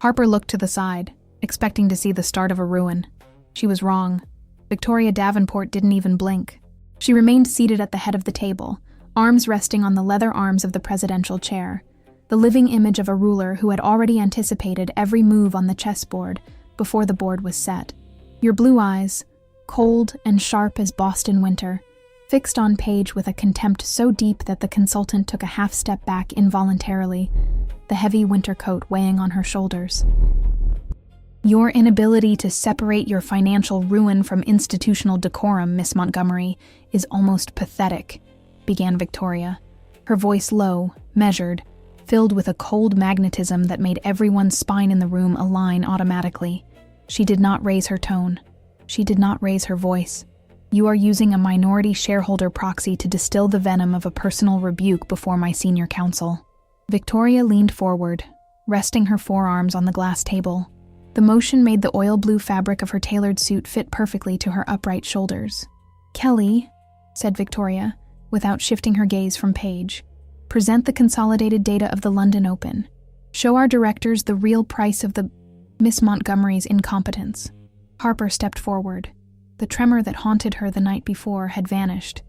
Harper looked to the side, expecting to see the start of a ruin. She was wrong. Victoria Davenport didn't even blink. She remained seated at the head of the table, arms resting on the leather arms of the presidential chair, the living image of a ruler who had already anticipated every move on the chessboard before the board was set. Your blue eyes, cold and sharp as Boston winter, fixed on Paige with a contempt so deep that the consultant took a half step back involuntarily, the heavy winter coat weighing on her shoulders. Your inability to separate your financial ruin from institutional decorum, Miss Montgomery, is almost pathetic, began Victoria, her voice low, measured, filled with a cold magnetism that made everyone's spine in the room align automatically. She did not raise her tone. She did not raise her voice. You are using a minority shareholder proxy to distill the venom of a personal rebuke before my senior counsel. Victoria leaned forward, resting her forearms on the glass table. The motion made the oil blue fabric of her tailored suit fit perfectly to her upright shoulders. Kelly, said Victoria, without shifting her gaze from Paige, present the consolidated data of the London Open. Show our directors the real price of the Miss Montgomery's incompetence. Harper stepped forward. The tremor that haunted her the night before had vanished,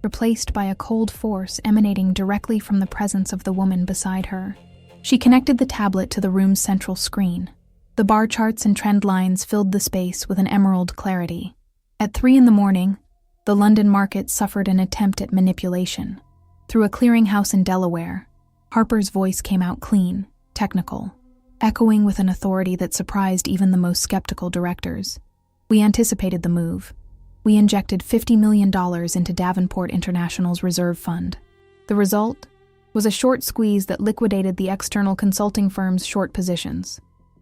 replaced by a cold force emanating directly from the presence of the woman beside her. She connected the tablet to the room's central screen. The bar charts and trend lines filled the space with an emerald clarity. At 3 a.m, the London market suffered an attempt at manipulation. Through a clearinghouse in Delaware, Harper's voice came out clean, technical, echoing with an authority that surprised even the most skeptical directors. We anticipated the move. We injected $50 million into Davenport International's reserve fund. The result was a short squeeze that liquidated the external consulting firm's short positions.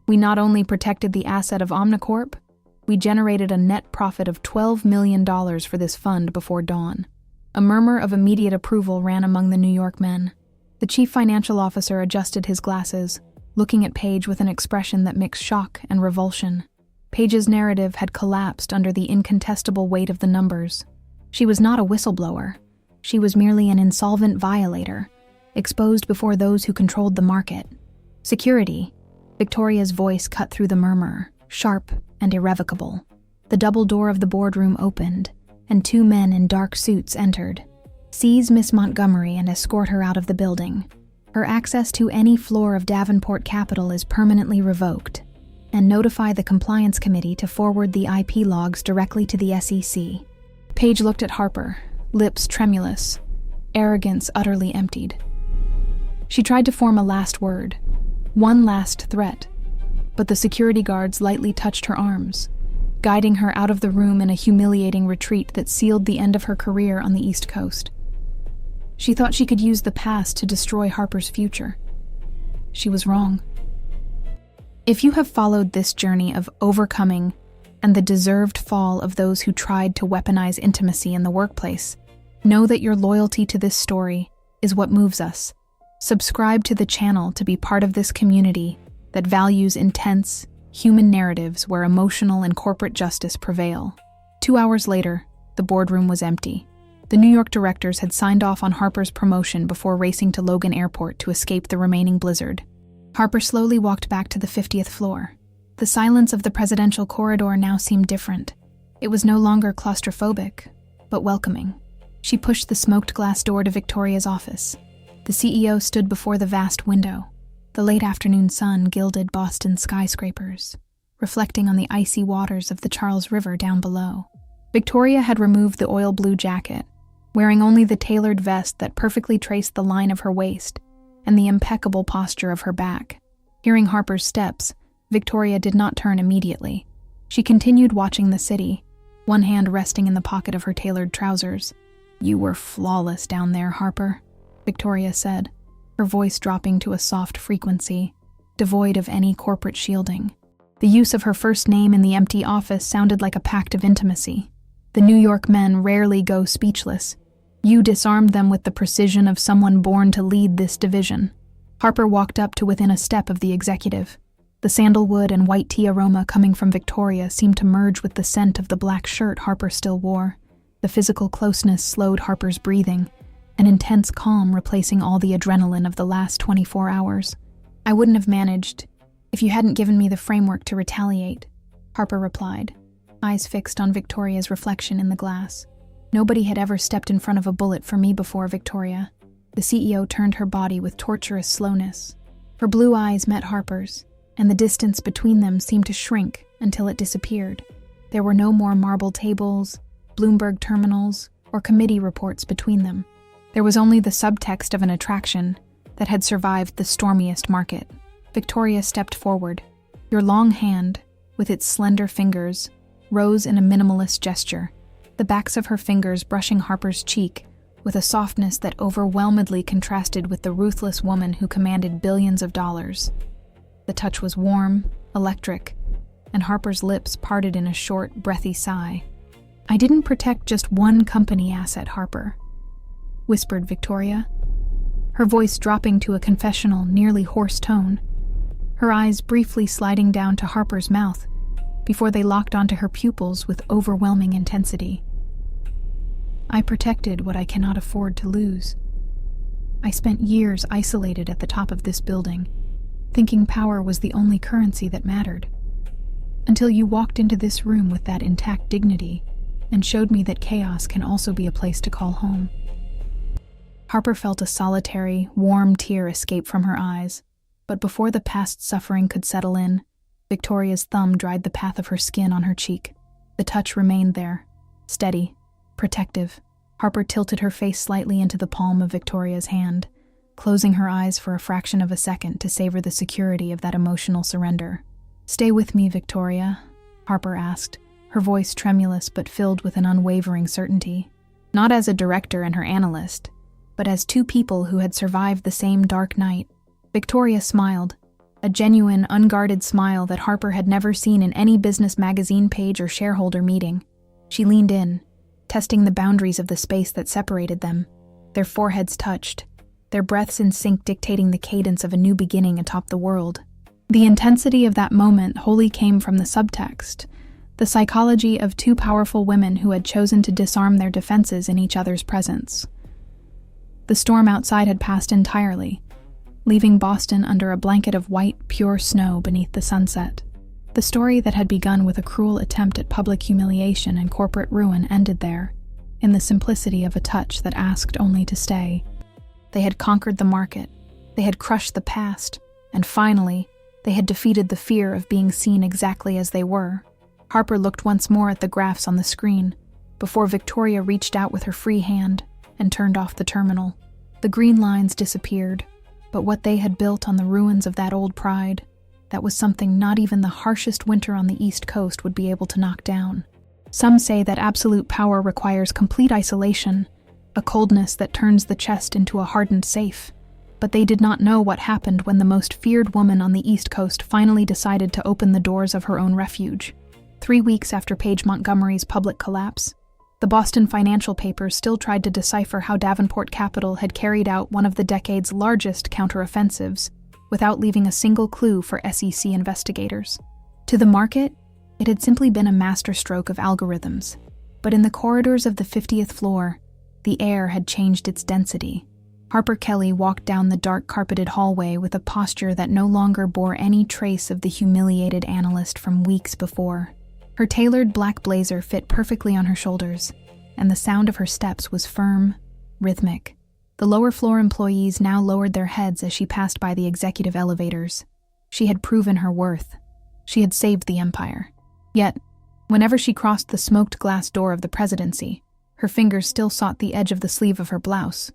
We not only protected the asset of Omnicorp, we generated a net profit of $12 million for this fund before dawn. A murmur of immediate approval ran among the New York men. The chief financial officer adjusted his glasses, looking at Paige with an expression that mixed shock and revulsion. Paige's narrative had collapsed under the incontestable weight of the numbers. She was not a whistleblower. She was merely an insolvent violator, exposed before those who controlled the market. Security. Victoria's voice cut through the murmur, sharp and irrevocable. The double door of the boardroom opened, and 2 men in dark suits entered. Seize Miss Montgomery and escort her out of the building. Her access to any floor of Davenport Capital is permanently revoked. And notify the Compliance Committee to forward the IP logs directly to the SEC. Paige looked at Harper, lips tremulous, arrogance utterly emptied. She tried to form a last word, one last threat, but the security guards lightly touched her arms, guiding her out of the room in a humiliating retreat that sealed the end of her career on the East Coast. She thought she could use the past to destroy Harper's future. She was wrong. If you have followed this journey of overcoming and the deserved fall of those who tried to weaponize intimacy in the workplace, know that your loyalty to this story is what moves us. Subscribe to the channel to be part of this community that values intense, human narratives where emotional and corporate justice prevail. 2 hours later, the boardroom was empty. The New York directors had signed off on Harper's promotion before racing to Logan Airport to escape the remaining blizzard. Harper slowly walked back to the 50th floor. The silence of the presidential corridor now seemed different. It was no longer claustrophobic, but welcoming. She pushed the smoked glass door to Victoria's office. The CEO stood before the vast window. The late afternoon sun gilded Boston's skyscrapers, reflecting on the icy waters of the Charles River down below. Victoria had removed the oil blue jacket, wearing only the tailored vest that perfectly traced the line of her waist and the impeccable posture of her back. Hearing Harper's steps, Victoria did not turn immediately. She continued watching the city, one hand resting in the pocket of her tailored trousers. "You were flawless down there, Harper," Victoria said, her voice dropping to a soft frequency, devoid of any corporate shielding. The use of her first name in the empty office sounded like a pact of intimacy. The New York men rarely go speechless. You disarmed them with the precision of someone born to lead this division. Harper walked up to within a step of the executive. The sandalwood and white tea aroma coming from Victoria seemed to merge with the scent of the black shirt Harper still wore. The physical closeness slowed Harper's breathing, an intense calm replacing all the adrenaline of the last 24 hours. "I wouldn't have managed if you hadn't given me the framework to retaliate," Harper replied, eyes fixed on Victoria's reflection in the glass. "Nobody had ever stepped in front of a bullet for me before, Victoria." The CEO turned her body with torturous slowness. Her blue eyes met Harper's, and the distance between them seemed to shrink until it disappeared. There were no more marble tables, Bloomberg terminals, or committee reports between them. There was only the subtext of an attraction that had survived the stormiest market. Victoria stepped forward. Your long hand, with its slender fingers, rose in a minimalist gesture, the backs of her fingers brushing Harper's cheek with a softness that overwhelmingly contrasted with the ruthless woman who commanded billions of dollars. The touch was warm, electric, and Harper's lips parted in a short, breathy sigh. "I didn't protect just one company asset, Harper," whispered Victoria, her voice dropping to a confessional, nearly hoarse tone, her eyes briefly sliding down to Harper's mouth before they locked onto her pupils with overwhelming intensity. "I protected what I cannot afford to lose. I spent years isolated at the top of this building, thinking power was the only currency that mattered, until you walked into this room with that intact dignity and showed me that chaos can also be a place to call home." Harper felt a solitary, warm tear escape from her eyes, but before the past suffering could settle in, Victoria's thumb dried the path of her skin on her cheek. The touch remained there, steady, protective. Harper tilted her face slightly into the palm of Victoria's hand, closing her eyes for a fraction of a second to savor the security of that emotional surrender. "Stay with me, Victoria," Harper asked, her voice tremulous but filled with an unwavering certainty. Not as a director and her analyst, but as two people who had survived the same dark night. Victoria smiled, a genuine, unguarded smile that Harper had never seen in any business magazine page or shareholder meeting. She leaned in, testing the boundaries of the space that separated them. Their foreheads touched, their breaths in sync dictating the cadence of a new beginning atop the world. The intensity of that moment wholly came from the subtext, the psychology of two powerful women who had chosen to disarm their defenses in each other's presence. The storm outside had passed entirely, leaving Boston under a blanket of white, pure snow beneath the sunset. The story that had begun with a cruel attempt at public humiliation and corporate ruin ended there, in the simplicity of a touch that asked only to stay. They had conquered the market, they had crushed the past, and finally, they had defeated the fear of being seen exactly as they were. Harper looked once more at the graphs on the screen, before Victoria reached out with her free hand and turned off the terminal. The green lines disappeared, but what they had built on the ruins of that old pride, that was something not even the harshest winter on the East Coast would be able to knock down. Some say that absolute power requires complete isolation, a coldness that turns the chest into a hardened safe. But they did not know what happened when the most feared woman on the East Coast finally decided to open the doors of her own refuge. 3 weeks after Paige Montgomery's public collapse, the Boston financial papers still tried to decipher how Davenport Capital had carried out one of the decade's largest counteroffensives without leaving a single clue for SEC investigators. To the market, it had simply been a masterstroke of algorithms, but in the corridors of the 50th floor, the air had changed its density. Harper Kelly walked down the dark carpeted hallway with a posture that no longer bore any trace of the humiliated analyst from weeks before. Her tailored black blazer fit perfectly on her shoulders, and the sound of her steps was firm, rhythmic. The lower floor employees now lowered their heads as she passed by the executive elevators. She had proven her worth. She had saved the empire. Yet, whenever she crossed the smoked glass door of the presidency, her fingers still sought the edge of the sleeve of her blouse.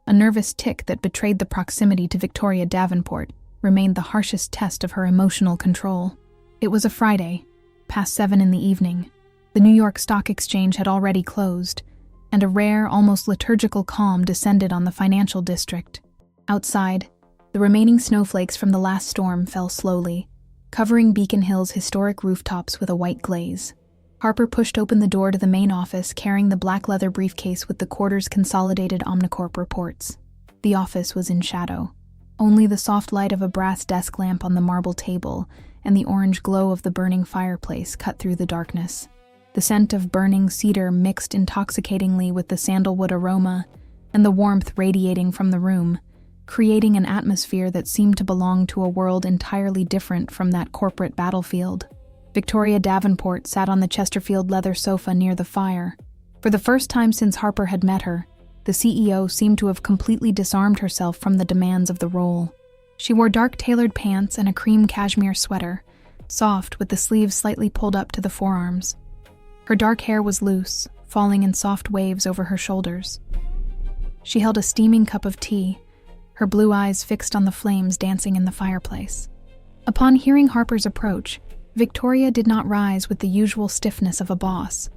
A nervous tick that betrayed the proximity to Victoria Davenport remained the harshest test of her emotional control. It was a Friday, past 7 in the evening. The New York Stock Exchange had already closed, and a rare, almost liturgical calm descended on the financial district. Outside, the remaining snowflakes from the last storm fell slowly, covering Beacon Hill's historic rooftops with a white glaze. Harper pushed open the door to the main office, carrying the black leather briefcase with the quarter's consolidated Omnicorp reports. The office was in shadow. Only the soft light of a brass desk lamp on the marble table and the orange glow of the burning fireplace cut through the darkness. The scent of burning cedar mixed intoxicatingly with the sandalwood aroma and the warmth radiating from the room, creating an atmosphere that seemed to belong to a world entirely different from that corporate battlefield. Victoria Davenport sat on the Chesterfield leather sofa near the fire. For the first time since Harper had met her, the CEO seemed to have completely disarmed herself from the demands of the role. She wore dark tailored pants and a cream cashmere sweater, soft with the sleeves slightly pulled up to the forearms. Her dark hair was loose, falling in soft waves over her shoulders. She held a steaming cup of tea, her blue eyes fixed on the flames dancing in the fireplace. Upon hearing Harper's approach, Victoria did not rise with the usual stiffness of a boss.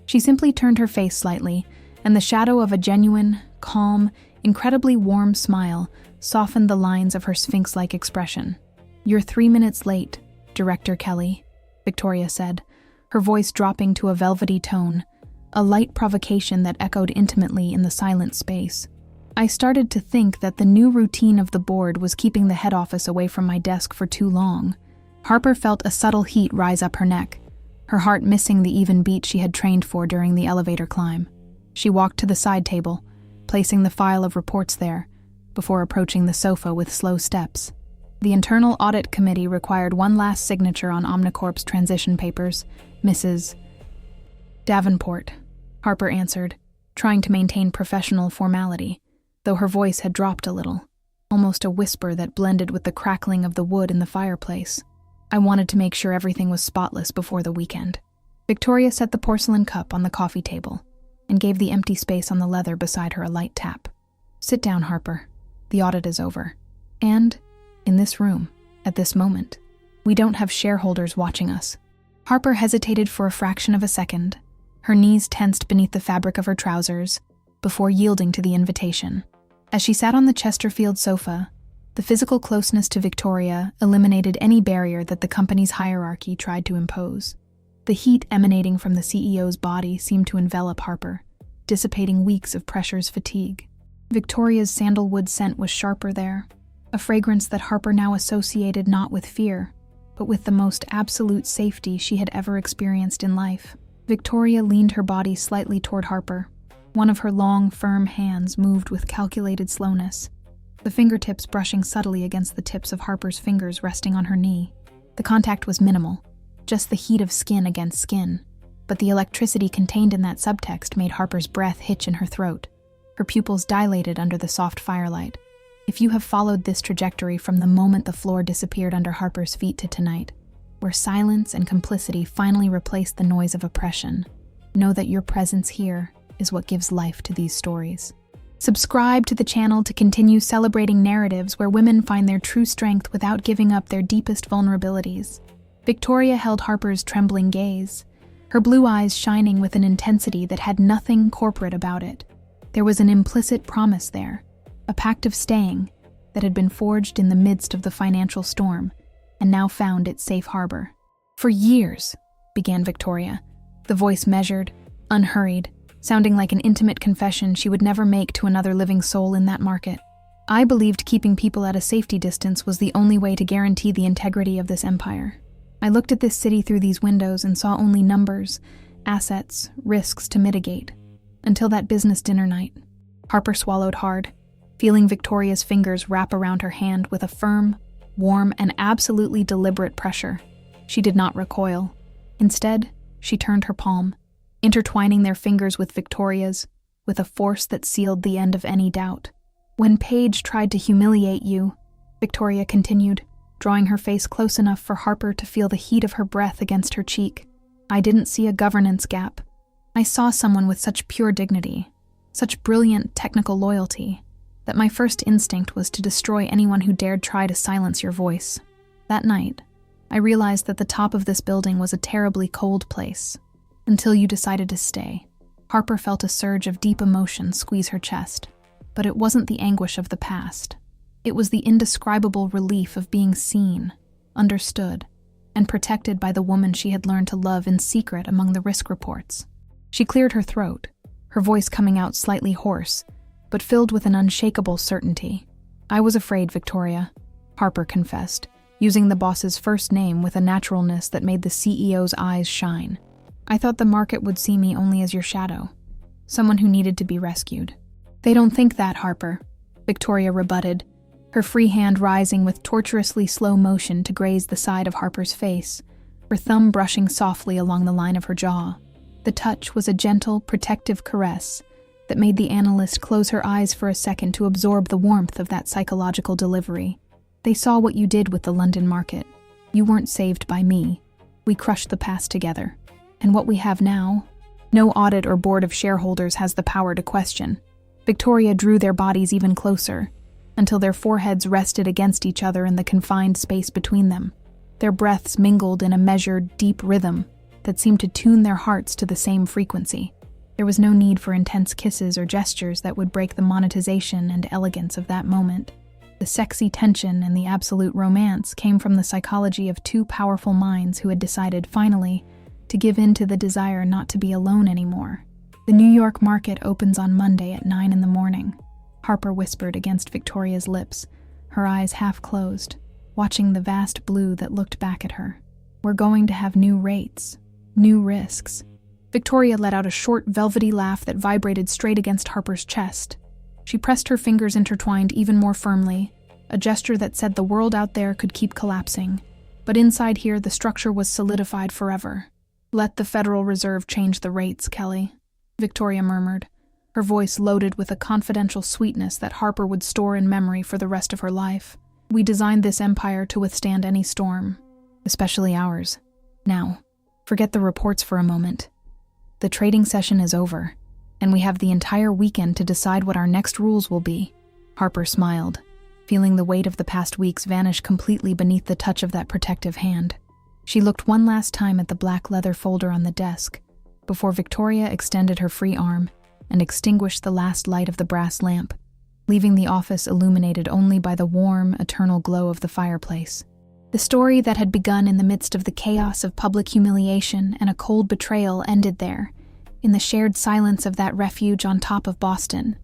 She simply turned her face slightly, and the shadow of a genuine, calm, incredibly warm smile softened the lines of her sphinx-like expression. "You're 3 minutes late, Director Kelly," Victoria said, her voice dropping to a velvety tone, a light provocation that echoed intimately in the silent space. I started to think that the new routine of the board was keeping the head office away from my desk for too long. Harper felt a subtle heat rise up her neck, her heart missing the even beat she had trained for during the elevator climb. She walked to the side table, placing the file of reports there, before approaching the sofa with slow steps. The Internal Audit Committee required one last signature on Omnicorp's transition papers. Mrs. Davenport, Harper answered, trying to maintain professional formality, though her voice had dropped a little, almost a whisper that blended with the crackling of the wood in the fireplace. I wanted to make sure everything was spotless before the weekend. Victoria set the porcelain cup on the coffee table and gave the empty space on the leather beside her a light tap. "Sit down, Harper. The audit is over. And, in this room, at this moment, we don't have shareholders watching us." Harper hesitated for a fraction of a second, her knees tensed beneath the fabric of her trousers, before yielding to the invitation. As she sat on the Chesterfield sofa, the physical closeness to Victoria eliminated any barrier that the company's hierarchy tried to impose. The heat emanating from the CEO's body seemed to envelop Harper, dissipating weeks of pressure's fatigue. Victoria's sandalwood scent was sharper there, a fragrance that Harper now associated not with fear, but with the most absolute safety she had ever experienced in life. Victoria leaned her body slightly toward Harper. One of her long, firm hands moved with calculated slowness, the fingertips brushing subtly against the tips of Harper's fingers resting on her knee. The contact was minimal, just the heat of skin against skin, but the electricity contained in that subtext made Harper's breath hitch in her throat. Her pupils dilated under the soft firelight. If you have followed this trajectory from the moment the floor disappeared under Harper's feet to tonight, where silence and complicity finally replaced the noise of oppression, know that your presence here is what gives life to these stories. Subscribe to the channel to continue celebrating narratives where women find their true strength without giving up their deepest vulnerabilities. Victoria held Harper's trembling gaze, her blue eyes shining with an intensity that had nothing corporate about it. There was an implicit promise there, a pact of staying that had been forged in the midst of the financial storm and now found its safe harbor. "For years," began Victoria, the voice measured, unhurried, sounding like an intimate confession she would never make to another living soul in that market. "I believed keeping people at a safety distance was the only way to guarantee the integrity of this empire. I looked at this city through these windows and saw only numbers, assets, risks to mitigate. Until that business dinner night." Harper swallowed hard, feeling Victoria's fingers wrap around her hand with a firm, warm, and absolutely deliberate pressure. She did not recoil. Instead, she turned her palm, intertwining their fingers with Victoria's, with a force that sealed the end of any doubt. "When Paige tried to humiliate you," Victoria continued, drawing her face close enough for Harper to feel the heat of her breath against her cheek, "I didn't see a governance gap. I saw someone with such pure dignity, such brilliant technical loyalty, that my first instinct was to destroy anyone who dared try to silence your voice. That night, I realized that the top of this building was a terribly cold place, until you decided to stay." Harper felt a surge of deep emotion squeeze her chest, but it wasn't the anguish of the past. It was the indescribable relief of being seen, understood, and protected by the woman she had learned to love in secret among the risk reports. She cleared her throat, her voice coming out slightly hoarse, but filled with an unshakable certainty. "I was afraid, Victoria," Harper confessed, using the boss's first name with a naturalness that made the CEO's eyes shine. "I thought the market would see me only as your shadow, someone who needed to be rescued." "They don't think that, Harper," Victoria rebutted, her free hand rising with tortuously slow motion to graze the side of Harper's face, her thumb brushing softly along the line of her jaw. The touch was a gentle, protective caress that made the analyst close her eyes for a second to absorb the warmth of that psychological delivery. "They saw what you did with the London market. You weren't saved by me. We crushed the past together. And what we have now, no audit or board of shareholders has the power to question." Victoria drew their bodies even closer, until their foreheads rested against each other in the confined space between them. Their breaths mingled in a measured, deep rhythm that seemed to tune their hearts to the same frequency. There was no need for intense kisses or gestures that would break the monetization and elegance of that moment. The sexy tension and the absolute romance came from the psychology of two powerful minds who had decided, finally, to give in to the desire not to be alone anymore. "The New York market opens on Monday at 9 in the morning, Harper whispered against Victoria's lips, her eyes half closed, watching the vast blue that looked back at her. "We're going to have new rates, new risks." Victoria let out a short, velvety laugh that vibrated straight against Harper's chest. She pressed her fingers intertwined even more firmly, a gesture that said the world out there could keep collapsing, but inside here the structure was solidified forever. "Let the Federal Reserve change the rates, Kelly," Victoria murmured, her voice loaded with a confidential sweetness that Harper would store in memory for the rest of her life. "We designed this empire to withstand any storm, especially ours. Now, forget the reports for a moment. The trading session is over, and we have the entire weekend to decide what our next rules will be." Harper smiled, feeling the weight of the past weeks vanish completely beneath the touch of that protective hand. She looked one last time at the black leather folder on the desk, before Victoria extended her free arm and extinguished the last light of the brass lamp, leaving the office illuminated only by the warm, eternal glow of the fireplace. The story that had begun in the midst of the chaos of public humiliation and a cold betrayal ended there, in the shared silence of that refuge on top of Boston.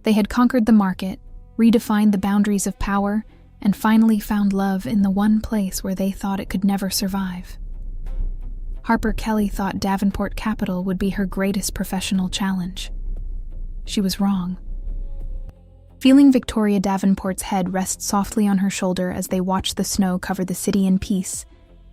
They had conquered the market, redefined the boundaries of power, and finally found love in the one place where they thought it could never survive. Harper Kelly thought Davenport Capital would be her greatest professional challenge. She was wrong. Feeling Victoria Davenport's head rest softly on her shoulder as they watched the snow cover the city in peace,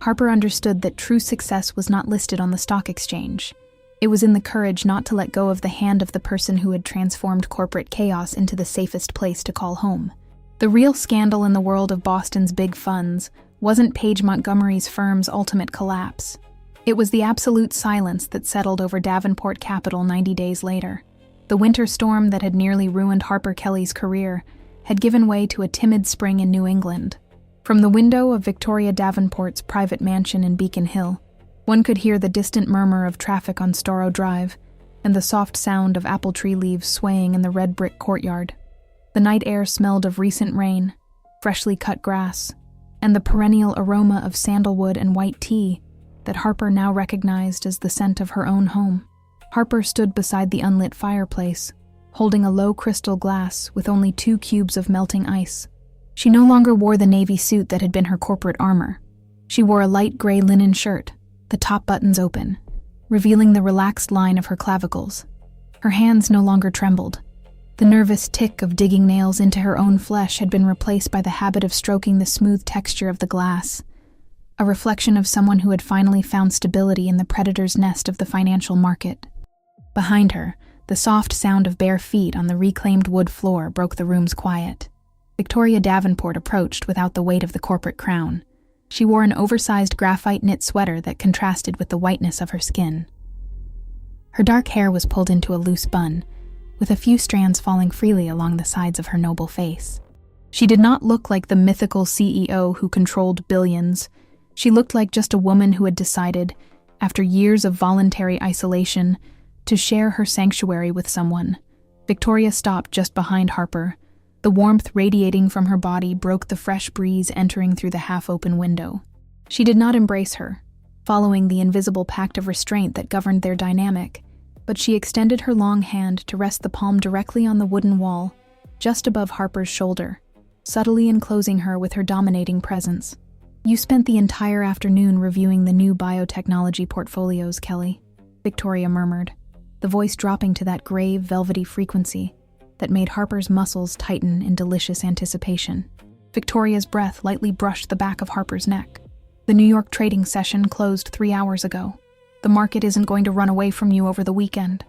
Harper understood that true success was not listed on the stock exchange. It was in the courage not to let go of the hand of the person who had transformed corporate chaos into the safest place to call home. The real scandal in the world of Boston's big funds wasn't Paige Montgomery's firm's ultimate collapse. It was the absolute silence that settled over Davenport Capital 90 days later. The winter storm that had nearly ruined Harper Kelly's career had given way to a timid spring in New England. From the window of Victoria Davenport's private mansion in Beacon Hill, one could hear the distant murmur of traffic on Storrow Drive and the soft sound of apple tree leaves swaying in the red brick courtyard. The night air smelled of recent rain, freshly cut grass, and the perennial aroma of sandalwood and white tea that Harper now recognized as the scent of her own home. Harper stood beside the unlit fireplace, holding a low crystal glass with only 2 cubes of melting ice. She no longer wore the navy suit that had been her corporate armor. She wore a light gray linen shirt, the top buttons open, revealing the relaxed line of her clavicles. Her hands no longer trembled. The nervous tick of digging nails into her own flesh had been replaced by the habit of stroking the smooth texture of the glass, a reflection of someone who had finally found stability in the predator's nest of the financial market. Behind her, the soft sound of bare feet on the reclaimed wood floor broke the room's quiet. Victoria Davenport approached without the weight of the corporate crown. She wore an oversized graphite knit sweater that contrasted with the whiteness of her skin. Her dark hair was pulled into a loose bun, with a few strands falling freely along the sides of her noble face. She did not look like the mythical CEO who controlled billions. She looked like just a woman who had decided, after years of voluntary isolation, to share her sanctuary with someone. Victoria stopped just behind Harper. The warmth radiating from her body broke the fresh breeze entering through the half-open window. She did not embrace her, following the invisible pact of restraint that governed their dynamic, but she extended her long hand to rest the palm directly on the wooden wall, just above Harper's shoulder. subtly enclosing her with her dominating presence. "You spent the entire afternoon reviewing the new biotechnology portfolios, Kelly," Victoria murmured, the voice dropping to that grave, velvety frequency that made Harper's muscles tighten in delicious anticipation. Victoria's breath lightly brushed the back of Harper's neck. "The New York trading session closed 3 hours ago. The market isn't going to run away from you over the weekend."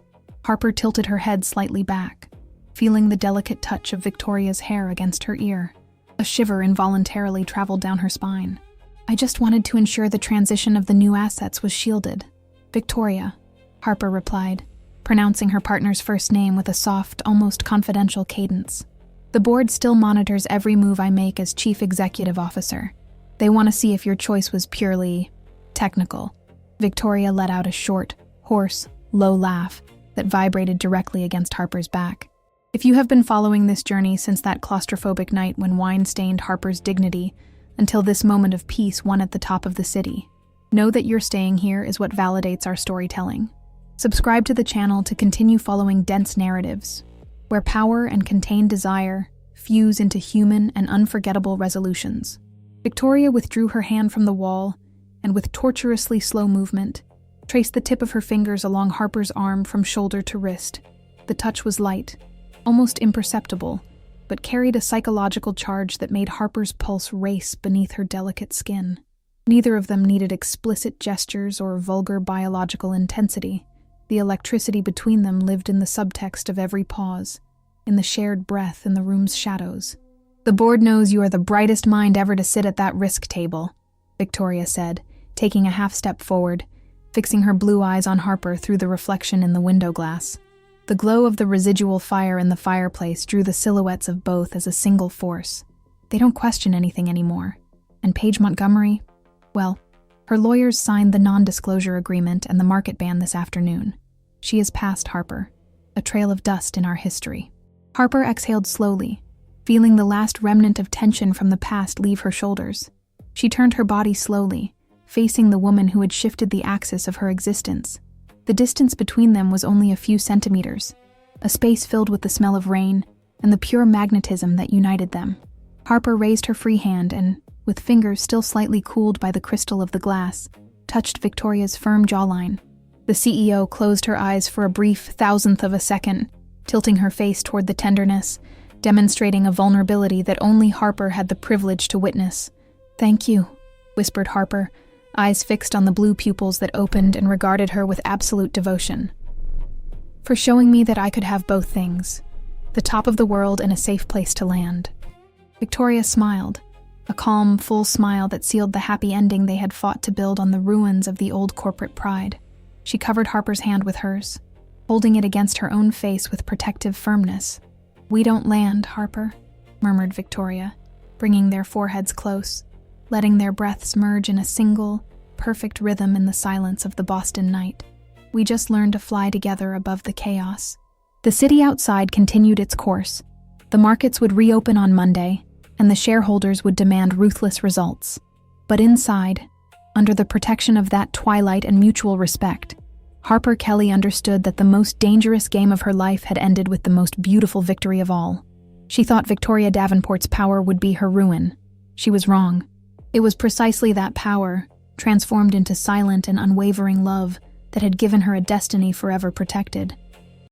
Harper tilted her head slightly back, feeling the delicate touch of Victoria's hair against her ear. A shiver involuntarily traveled down her spine. "I just wanted to ensure the transition of the new assets was shielded." "Victoria," Harper replied, pronouncing her partner's first name with a soft, almost confidential cadence. "The board still monitors every move I make as chief executive officer. They want to see if your choice was purely technical." Victoria let out a short, hoarse, low laugh that vibrated directly against Harper's back. "If you have been following this journey since that claustrophobic night when wine stained Harper's dignity until this moment of peace won at the top of the city, know that your staying here is what validates our storytelling. Subscribe to the channel to continue following dense narratives, where power and contained desire fuse into human and unforgettable resolutions." Victoria withdrew her hand from the wall and, with tortuously slow movement, traced the tip of her fingers along Harper's arm from shoulder to wrist. The touch was light, almost imperceptible, but carried a psychological charge that made Harper's pulse race beneath her delicate skin. Neither of them needed explicit gestures or vulgar biological intensity. The electricity between them lived in the subtext of every pause, in the shared breath in the room's shadows. "The board knows you are the brightest mind ever to sit at that risk table," Victoria said, taking a half step forward, fixing her blue eyes on Harper through the reflection in the window glass. The glow of the residual fire in the fireplace drew the silhouettes of both as a single force. "They don't question anything anymore. And Paige Montgomery? Well, her lawyers signed the non-disclosure agreement and the market ban this afternoon. She is past Harper, a trail of dust in our history." Harper exhaled slowly, feeling the last remnant of tension from the past leave her shoulders. She turned her body slowly, facing the woman who had shifted the axis of her existence. The distance between them was only a few centimeters, a space filled with the smell of rain and the pure magnetism that united them. Harper raised her free hand and, with fingers still slightly cooled by the crystal of the glass, touched Victoria's firm jawline. The CEO closed her eyes for a brief thousandth of a second, tilting her face toward the tenderness, demonstrating a vulnerability that only Harper had the privilege to witness. "Thank you," whispered Harper, eyes fixed on the blue pupils that opened and regarded her with absolute devotion. "For showing me that I could have both things, the top of the world and a safe place to land." Victoria smiled, a calm, full smile that sealed the happy ending they had fought to build on the ruins of the old corporate pride. She covered Harper's hand with hers, holding it against her own face with protective firmness. "We don't land, Harper," murmured Victoria, bringing their foreheads close, letting their breaths merge in a single, perfect rhythm in the silence of the Boston night. "We just learned to fly together above the chaos." The city outside continued its course. The markets would reopen on Monday, and the shareholders would demand ruthless results. But inside, under the protection of that twilight and mutual respect, Harper Kelly understood that the most dangerous game of her life had ended with the most beautiful victory of all. She thought Victoria Davenport's power would be her ruin. She was wrong. It was precisely that power, transformed into silent and unwavering love, that had given her a destiny forever protected.